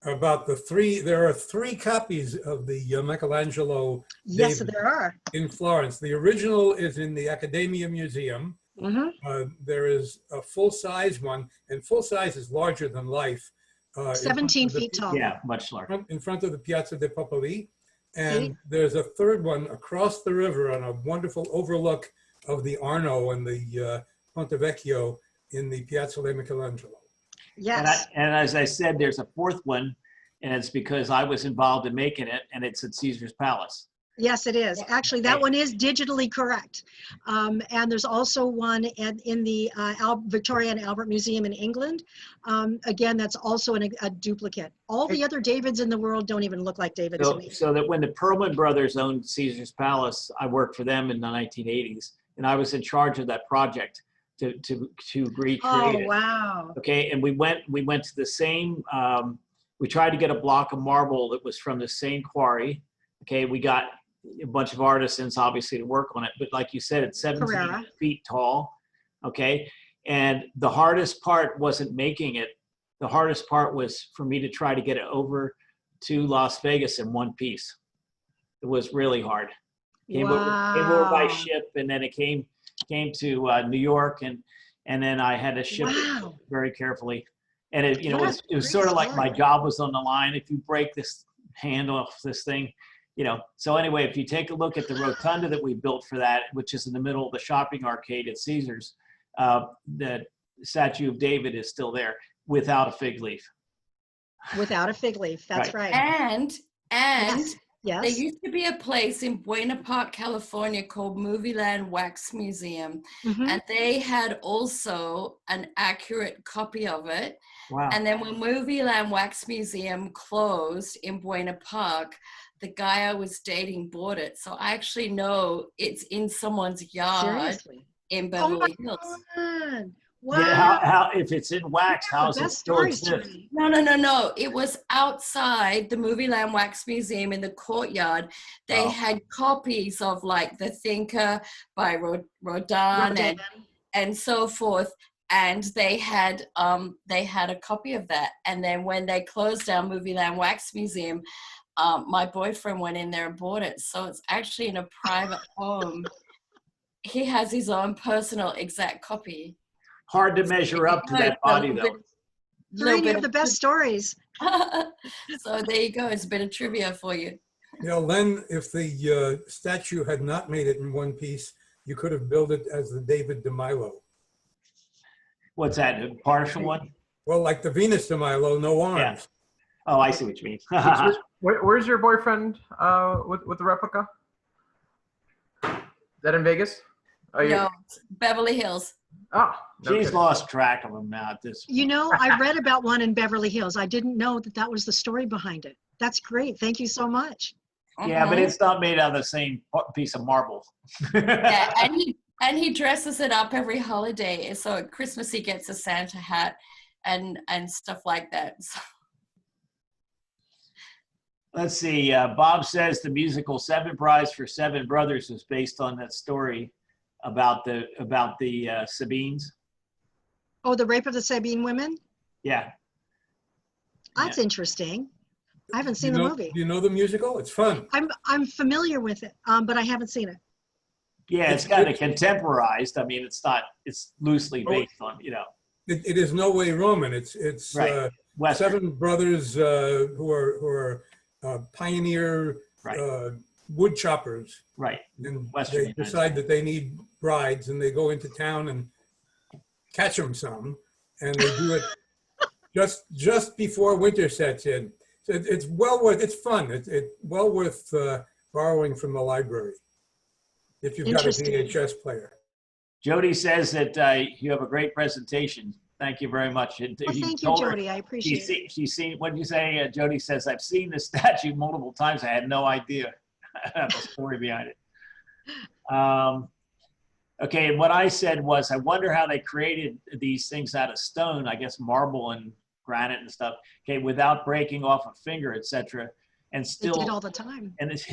About there are 3 copies of the Michelangelo Yes, David there are. in Florence. The original is in the Accademia Museum. There is a full-size one, and full-size is larger than life. 17 feet tall. Yeah, much larger. In front of the Piazza dei Popoli. And there's a third one across the river on a wonderful overlook of the Arno and the Ponte Vecchio in the Piazza di Michelangelo. Yes. And as I said, there's a 4th one, and it's because I was involved in making it, and it's at Caesar's Palace. Yes, it is. Actually, that one is digitally correct. And there's also one in the Victoria and Albert Museum in England. Again, that's also a duplicate. All the other Davids in the world don't even look like David to me. So that when the Perlman brothers owned Caesar's Palace, I worked for them in the 1980s, and I was in charge of that project to recreate it. Oh, wow. Okay, and we went to the same. We tried to get a block of marble that was from the same quarry. Okay, we got a bunch of artisans obviously to work on it, but like you said, it's 17 feet tall. Okay, and the hardest part wasn't making it. The hardest part was for me to try to get it over to Las Vegas in one piece. It was really hard. Came over by ship, and then it came to New York, and then I had to ship it very carefully. And it was sort of like my job was on the line. If you break this handle off this thing, So anyway, if you take a look at the rotunda that we built for that, which is in the middle of the shopping arcade at Caesars, the statue of David is still there without a fig leaf. Without a fig leaf, that's right. And yes. There used to be a place in Buena Park, California called Movieland Wax Museum. And they had also an accurate copy of it. Wow. And then when Movieland Wax Museum closed in Buena Park, the guy I was dating bought it. So I actually know it's in someone's yard in Beverly Hills. God. Wow. Yeah, how if it's in wax, how is it still exist? No. It was outside the Movieland Wax Museum in the courtyard. They had copies of like The Thinker by Rodin and so forth. And they had a copy of that. And then when they closed down Movieland Wax Museum, my boyfriend went in there and bought it. So it's actually in a private home. He has his own personal exact copy. Hard to measure up to that body, though. Three of the best stories. So there you go. It's a bit of trivia for you. Len, if the statue had not made it in one piece, you could have built it as the David de Milo. What's that, a partial one? Well, like the Venus de Milo, no arms. Yeah. Oh, I see what you mean. Where's your boyfriend with the replica? Is that in Vegas? No, Beverly Hills. Oh, no She's kidding. lost track of him now at this point. I read about one in Beverly Hills. I didn't know that was the story behind it. That's great. Thank you so much. Yeah, but it's not made out of the same piece of marble. Yeah, and he dresses it up every holiday. So at Christmas he gets a Santa hat and stuff like that. So. Let's see. Bob says the musical Seven Brides for Seven Brothers was based on that story about the Sabines. Oh, the rape of the Sabine women? Yeah. That's interesting. I haven't seen the movie. You know the musical? It's fun. I'm familiar with it, but I haven't seen it. Yeah, it's kind of contemporized. I mean, it's not, it's loosely based on, you know. It is no way Roman. It's Right. Western. 7 brothers who are pioneer Right. wood choppers, Right. and Western they decide that they need brides, and they go into town and catch them some, and they do it just before winter sets in. So it's well worth. It's fun. It's well worth borrowing from the library if you've got a Interesting. VHS player. Jody says that you have a great presentation. Thank you very much. Well, thank you, Jody. I appreciate it. She's seen, what did you say? Jody says, I've seen this statue multiple times. I had no idea the story behind it. Okay, and what I said was, I wonder how they created these things out of stone, I guess marble and granite and stuff, okay, without breaking off a finger, etc. And They still, did all the time. and it's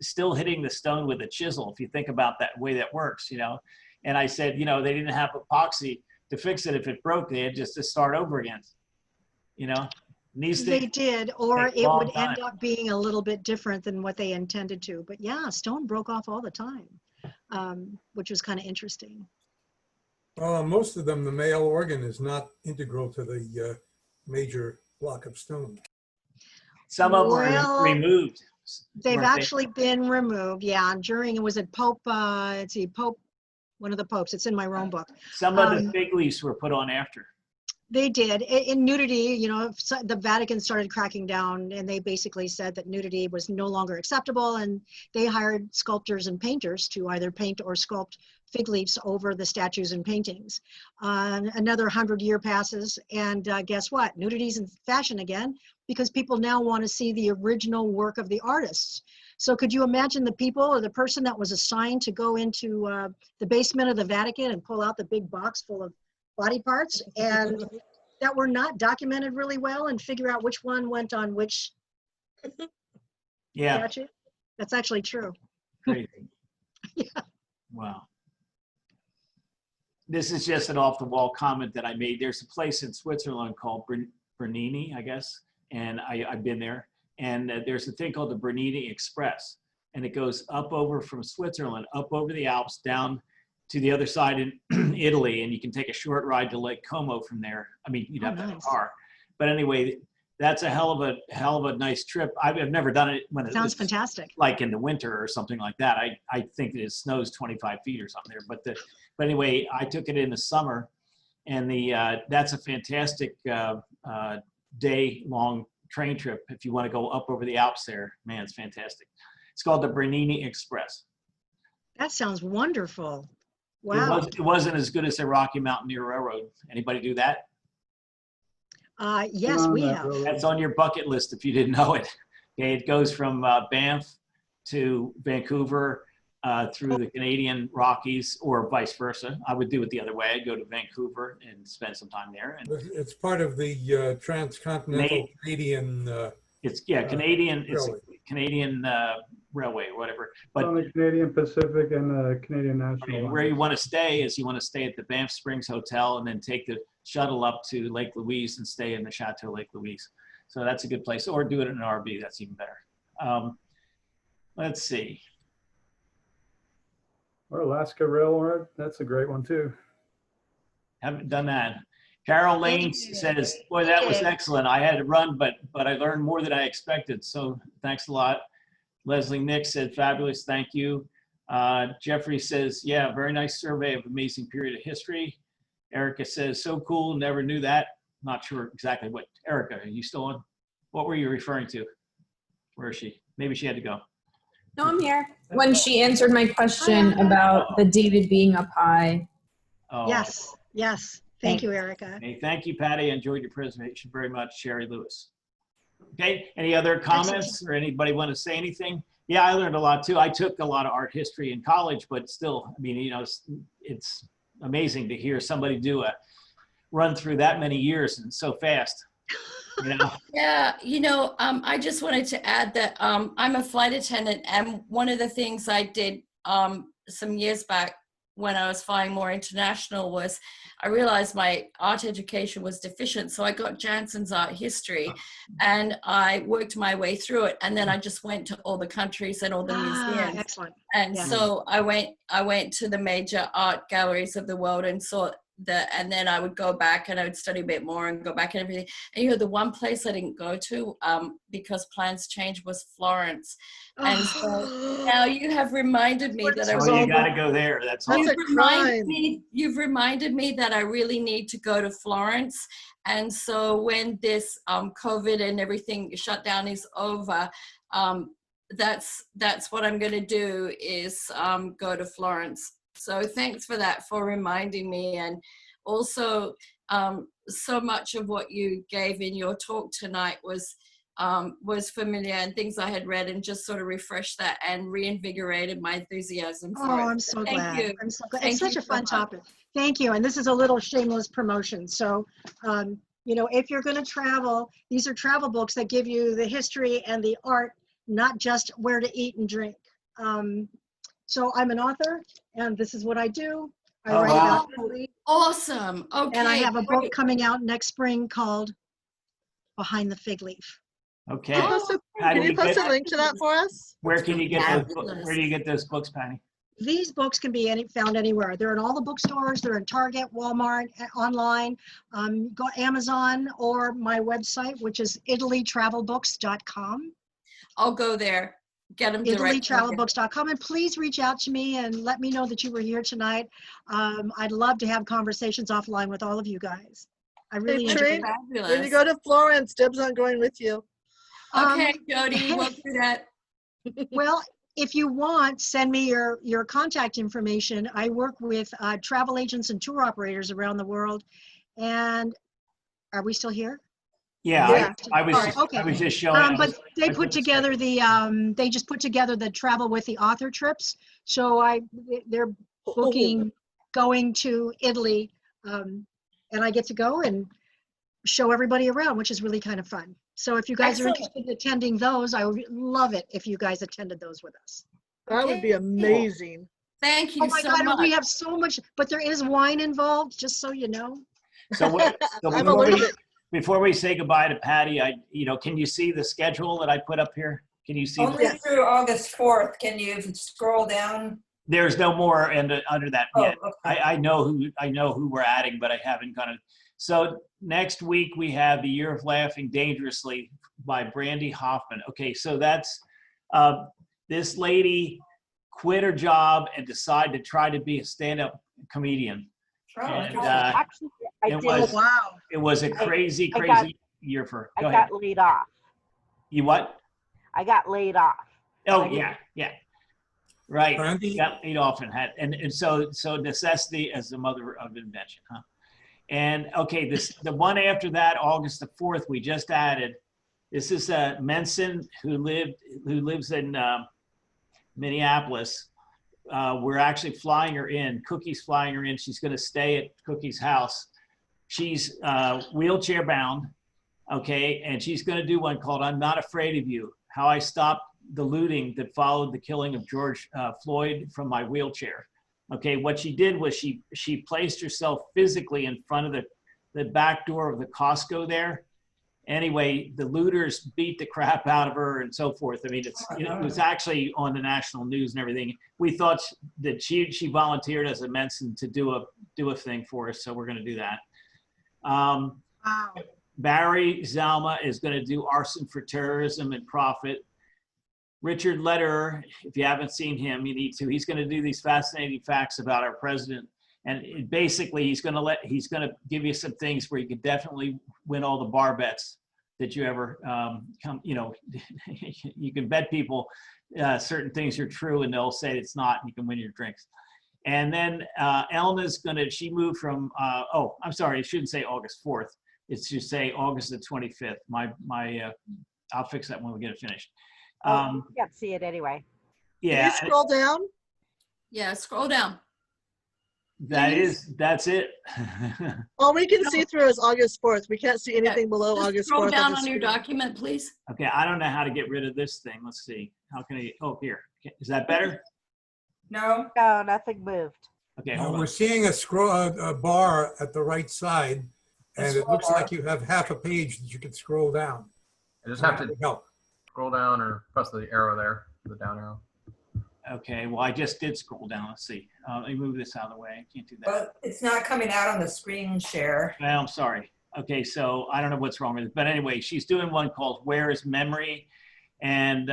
still hitting the stone with a chisel, if you think about that way that works, you know. And I said, you know, they didn't have epoxy to fix it. If it broke, they had just to start over again, you know. And these They things did, or take a it long would end time. up being a little bit different than what they intended to. But yeah, stone broke off all the time, which was kind of interesting. Most of them, the male organ is not integral to the major block of stone. Some of them Well, were removed. They've weren't they? actually been removed, yeah, during, it was at Pope, let's see, Pope, one of the popes, it's in my Rome book. Some of the fig leaves were put on after. They did. In nudity, you know, the Vatican started cracking down, and they basically said that nudity was no longer acceptable, and they hired sculptors and painters to either paint or sculpt fig leaves over the statues and paintings. Another 100-year passes, and guess what? Nudity's in fashion again, because people now want to see the original work of the artists. So could you imagine the people or the person that was assigned to go into the basement of the Vatican and pull out the big box full of body parts and that were not documented really well, and figure out which one went on which Yeah, statue? That's actually true. crazy. Yeah. Wow. This is just an off-the-wall comment that I made. There's a place in Switzerland called Bernini, I guess, and I've been there. And there's a thing called the Bernini Express, and it goes up over from Switzerland, up over the Alps, down to the other side in Italy, and you can take a short ride to Lake Como from there. I mean, you'd Oh, have to have a nice. car, but anyway, that's a hell of a nice trip. I've never done it when Sounds it's fantastic. like in the winter or something like that. I think it snows 25 feet or something there, but anyway, I took it in the summer, and that's a fantastic day-long train trip if you want to go up over the Alps there. Man, it's fantastic. It's called the Bernini Express. That sounds wonderful. Wow. It wasn't as good as the Rocky Mountaineer Railroad. Anybody do that? Yes, we have. That's on your bucket list if you didn't know it. Okay, it goes from Banff to Vancouver through the Canadian Rockies, or vice versa. I would do it the other way. I'd go to Vancouver and spend some time there. And It's part of the transcontinental Canadian. it's Canadian. It's railway. Canadian railway or whatever. But on the Canadian Pacific and the Canadian I National. mean, where you want to stay is you want to stay at the Banff Springs Hotel and then take the shuttle up to Lake Louise and stay in the Chateau Lake Louise. So that's a good place. Or do it in an RV. That's even better. Let's see. Or Alaska Railroad, that's a great one too. Haven't done that. Carol Lane says, boy, that was excellent. I had to run, but I learned more than I expected. So thanks a lot. Leslie Nick said, fabulous, thank you. Jeffrey says, yeah, very nice survey of amazing period of history. Erica says, so cool, never knew that. Not sure exactly what. Erica, are you still on? What were you referring to? Where is she? Maybe she had to go. No, I'm here. When she answered my question about the David being up high. Oh, Yes, yes. Thank you, Erica. hey, thank you, Patty. I enjoyed your presentation very much. Sherry Lewis. Okay, any other comments or anybody want to say anything? Yeah, I learned a lot too. I took a lot of art history in college, but still, I mean, you know, it's amazing to hear somebody do a run through that many years and so fast. You know? Yeah, you know, I just wanted to add that I'm a flight attendant, and one of the things I did some years back when I was flying more international was I realized my art education was deficient. So I got Jansen's art history and I worked my way through it. And then I just went to all the countries and all the museums. Excellent. And Yeah. so I went to the major art galleries of the world and saw and then I would go back and I would study a bit more and go back and everything. And you know, the one place I didn't go to because plans changed was Florence. And so now you have reminded me that I Oh, really you got to go there. That's all. That's a crime. You've reminded me that I really need to go to Florence. And so when this COVID and everything shut down is over, that's what I'm going to do is go to Florence. So thanks for that, for reminding me. And also so much of what you gave in your talk tonight was familiar and things I had read, and just sort of refreshed that and reinvigorated my enthusiasm for it. Oh, I'm so glad. Thank you. I'm so glad. Thank It's such you a fun so much. topic. Thank you. And this is a little shameless promotion. So, you know, if you're going to travel, these are travel books that give you the history and the art, not just where to eat and drink. So I'm an author, and this is what I do. I Oh, write wow. about Italy, Awesome. Okay. and I have a book great. coming out next spring called Behind the Fig Leaf. Okay. Can you post a- How do can you you post get- a link to that for us? Where can you get those? Fabulous. Where do you get those books, Patty? These books can be found anywhere. They're in all the bookstores. They're in Target, Walmart, online. Go Amazon or my website, which is italytravelbooks.com. I'll go there. Get them direct. italytravelbooks.com, and please reach out to me and let me know that you were here tonight. I'd love to have conversations offline with all of you guys. I really Hey, enjoyed Tree, it. Fabulous. when you go to Florence, Deb's not going with you. Okay, Jody, we'll do that. Well, if you want, send me your contact information. I work with travel agents and tour operators around the world. And are we still here? Yeah, Yeah. I was. Oh, okay. I was just showing. But they I put together they just put together the travel with the author trips. So they're booking going to Italy, and I get to go and show everybody around, which is really kind of fun. So if you guys are Excellent. interested in attending those, I would love it if you guys attended those with us. That would be amazing. Thank you Oh my so God, much. we have so much, but there is wine involved, just so you know. So, so I'm before, allergic. before we say goodbye to Patty, can you see the schedule that I put up here? Can you see? Only through August 4th. Can you scroll down? There's no more under that Oh, yet. okay. I know who we're adding, but I haven't gone. So next week we have The Year of Laughing Dangerously by Brandy Hoffman. Okay, so that's this lady quit her job and decided to try to be a stand-up comedian. Oh, And, interesting. Actually, I it did. was- Wow. It was a crazy, I crazy got- year for. I Go ahead. got laid off. You what? I got laid off. Oh I didn't- yeah. Right. Brandy? Got laid off and and so necessity as the mother of invention, huh? And okay, the one after that, August the 4th, we just added. This is Mensa who lives in Minneapolis. We're actually flying her in. Cookie's flying her in. She's going to stay at Cookie's house. She's wheelchair bound, okay, and she's going to do one called "I'm Not Afraid of You: How I Stopped the Looting That Followed the Killing of George Floyd from My Wheelchair." Okay, what she did was she placed herself physically in front of the back door of the Costco there. Anyway, the looters beat the crap out of her and so forth. I mean, it was actually on the national news and everything. We thought that she volunteered as a Mensa to do a thing for us, so we're going to do that. Wow. Barry Zalma is going to do Arson for Terrorism and Profit. Richard Lederer, if you haven't seen him, you need to. He's going to do these fascinating facts about our president. And basically, he's going to give you some things where you could definitely win all the bar bets that you ever come. You know, you can bet people certain things are true, and they'll say it's not. And you can win your drinks. And then Elna's she moved from. Oh, I'm sorry, I shouldn't say August 4th. It should say August the 25th. I'll fix that when we get it finished. You can't see it anyway. Yeah, Can you scroll down? Yeah, scroll down. that's it. All we can see through is August 4th. We can't see anything below Just August 4th. scroll down the on your screen. document, please. Okay, I don't know how to get rid of this thing. Let's see. How can I? Oh, here. Is that better? No. No, nothing moved. Okay, Now, hold we're on. seeing a bar at the right side, and it looks like you have half a page that you can scroll down. I just And have that to would help. scroll down or press the arrow there, the down arrow. Okay, well, I just did scroll down. Let's see. Let me move this out of the way. I can't do that. But it's not coming out on the screen share. Well, I'm sorry. Okay, so I don't know what's wrong with it. But anyway, she's doing one called Where is Memory? And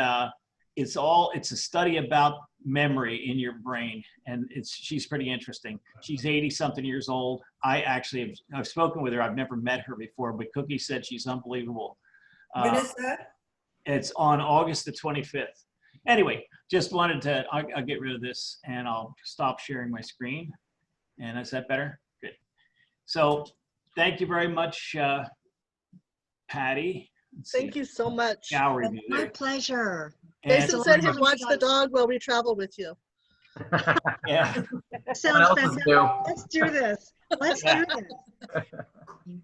it's a study about memory in your brain. And she's pretty interesting. She's 80 something years old. I've spoken with her. I've never met her before, but Cookie said she's unbelievable. When is that? It's on August the 25th. Anyway, just wanted to, I'll get rid of this and I'll stop sharing my screen. And is that better? Good. So thank you very much, Patty. Thank you so much. Gallery view My there. pleasure. And- Jason said he'd watch the dog while we travel with you. Yeah. Sounds else is fantastic. new? Let's do this. Let's do this.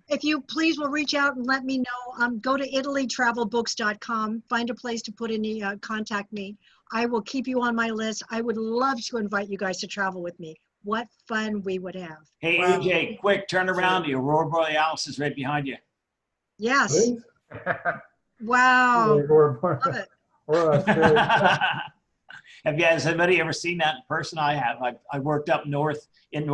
If you please will reach out and let me know. Go to italytravelbooks.com. Find a place to put in contact me. I will keep you on my list. I would love to invite you guys to travel with me. What fun we would have. Hey, AJ, quick, turn around. The Aurora Borealis is right behind you. Yes. Please? Wow. Love it. Or Australia. Have you guys, anybody ever seen that in person? I have. I worked up north in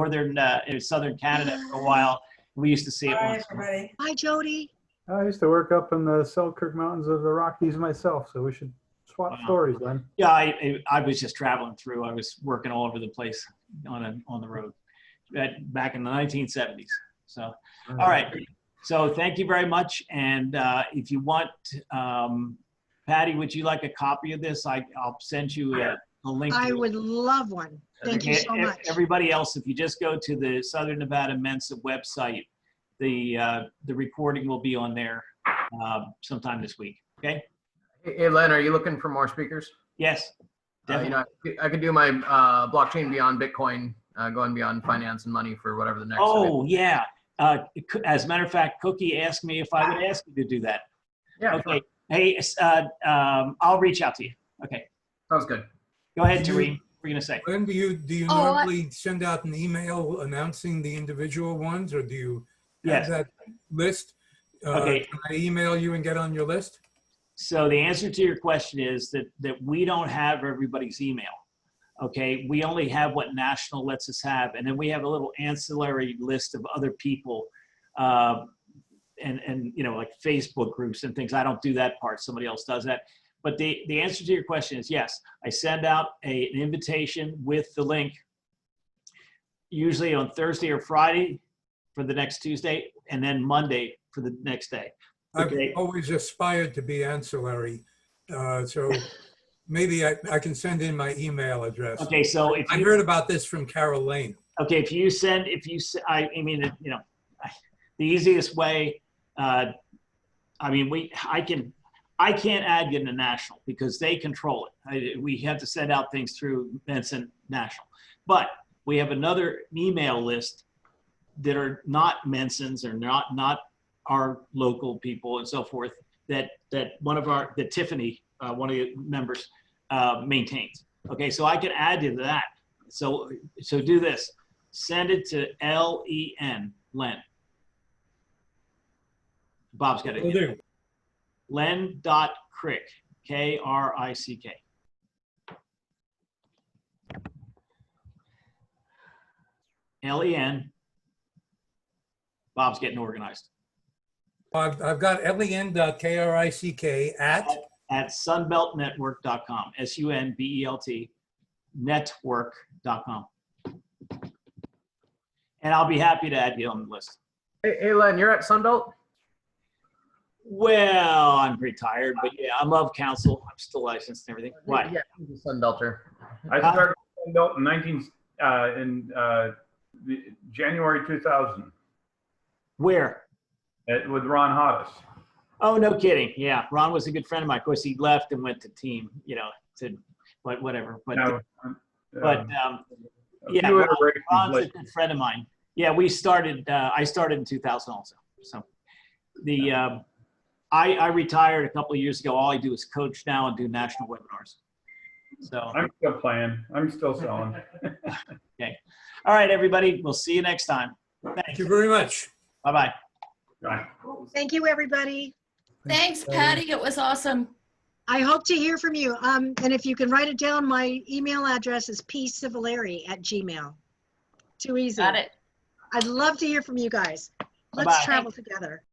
southern Canada for a while. We used to see it Bye, once. everybody. Hi, Jody. I used to work up in the Selkirk Mountains of the Rockies myself, so we should swap Wow. stories, Len. Yeah, I was just traveling through. I was working all over the place on the road back in the 1970s. So, all right. So thank you very much. And if you want, Patty, would you like a copy of this? I'll send you a link. I to it. would love one. Thank you so much. Everybody else, if you just go to the Southern Nevada Mensa website, the recording will be on there sometime this week. Okay. Hey, Len, are you looking for more speakers? Yes. Definitely. I could do my blockchain beyond Bitcoin, going beyond finance and money for whatever the next. Oh yeah. As a matter of fact, Cookie asked me if I would ask you to do that. Yeah. Okay. Sure. Hey, I'll reach out to you. Okay. Sounds good. Go ahead, Do you- Tareen. What are you gonna say? When do you Oh, normally send out an email announcing the individual ones, or do you have Yes. that list? Okay. Can I email you and get on your list? So the answer to your question is that we don't have everybody's email. Okay, we only have what National lets us have, and then we have a little ancillary list of other people, and like Facebook groups and things. I don't do that part. Somebody else does that. But the answer to your question is yes. I send out an invitation with the link, usually on Thursday or Friday for the next Tuesday, and then Monday for the next day. Okay. I've always aspired to be ancillary, so maybe I can send in my email address. Okay, so if I you heard about this from Carol Lane. Okay, I mean, the easiest way, I can't add you to National because they control it. We have to send out things through Mensa National. But we have another email list that are not Mensans or not our local people and so forth that Tiffany, one of the members, maintains. Okay, so I can add you to that. So do this. Send it to Len. Bob's got Will it. do. Len.Crick, Krick. Len. Bob's getting organized. I've got len.krick At sunbeltnetwork.com, SUNBELT network.com. And I'll be happy to add you on the list. Hey, Len, you're at Sunbelt? Well, I'm retired, but yeah, I love council. I'm still licensed and everything. Why? Yeah, he's a Sunbelter. I started Sunbelt in January 2000 Where? with Ron Hoddes. Oh, no kidding. Yeah, Ron was a good friend of mine. Of course, he left and went to team, to whatever. But Now, yeah, Ron's a good friend of mine. Yeah, we started. I started in 2000 also. So I retired a couple of years ago. All I do is coach now and do national webinars. So I'm still playing. I'm still selling. okay. All right, everybody. We'll see you next time. Thank Thanks. you very much. Bye-bye. Right. Thank you, everybody. Thanks, Patty. It was awesome. I hope to hear from you. And if you can write it down, my email address is pcivalleri@gmail. Too easy. Got it. I'd love to hear from you guys. Let's Bye-bye. travel together.